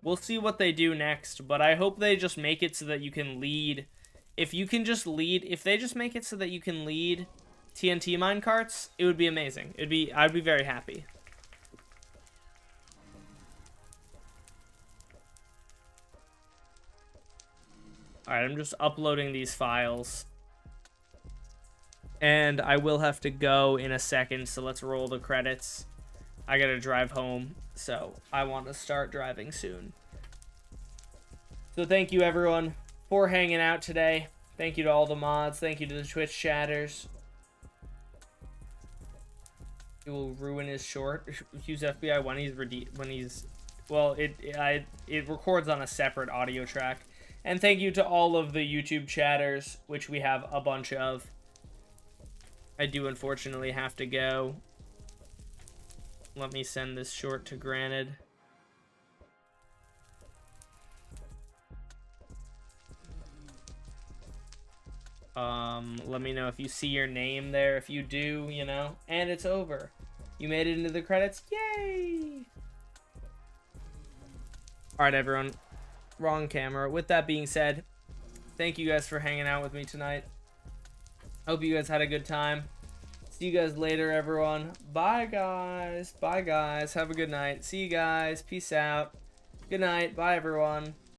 Speaker 1: We'll see what they do next, but I hope they just make it so that you can lead. If they just make it so that you can lead TNT minecarts, it would be amazing. I'd be very happy. Alright, I'm just uploading these files. And I will have to go in a second, so let's roll the credits. I gotta drive home, so I want to start driving soon. So thank you everyone for hanging out today. Thank you to all the mods. Thank you to the Twitch chatters. It will ruin his short. Use FBI well, it records on a separate audio track. And thank you to all of the YouTube chatters, which we have a bunch of. I do unfortunately have to go. Let me send this short to Granted. Let me know if you see your name there. If you do, you know, and it's over. You made it into the credits. Yay! Alright, everyone. Wrong camera. With that being said, thank you guys for hanging out with me tonight. Hope you guys had a good time. See you guys later, everyone. Bye, guys. Bye, guys. Have a good night. See you guys. Peace out. Good night. Bye, everyone.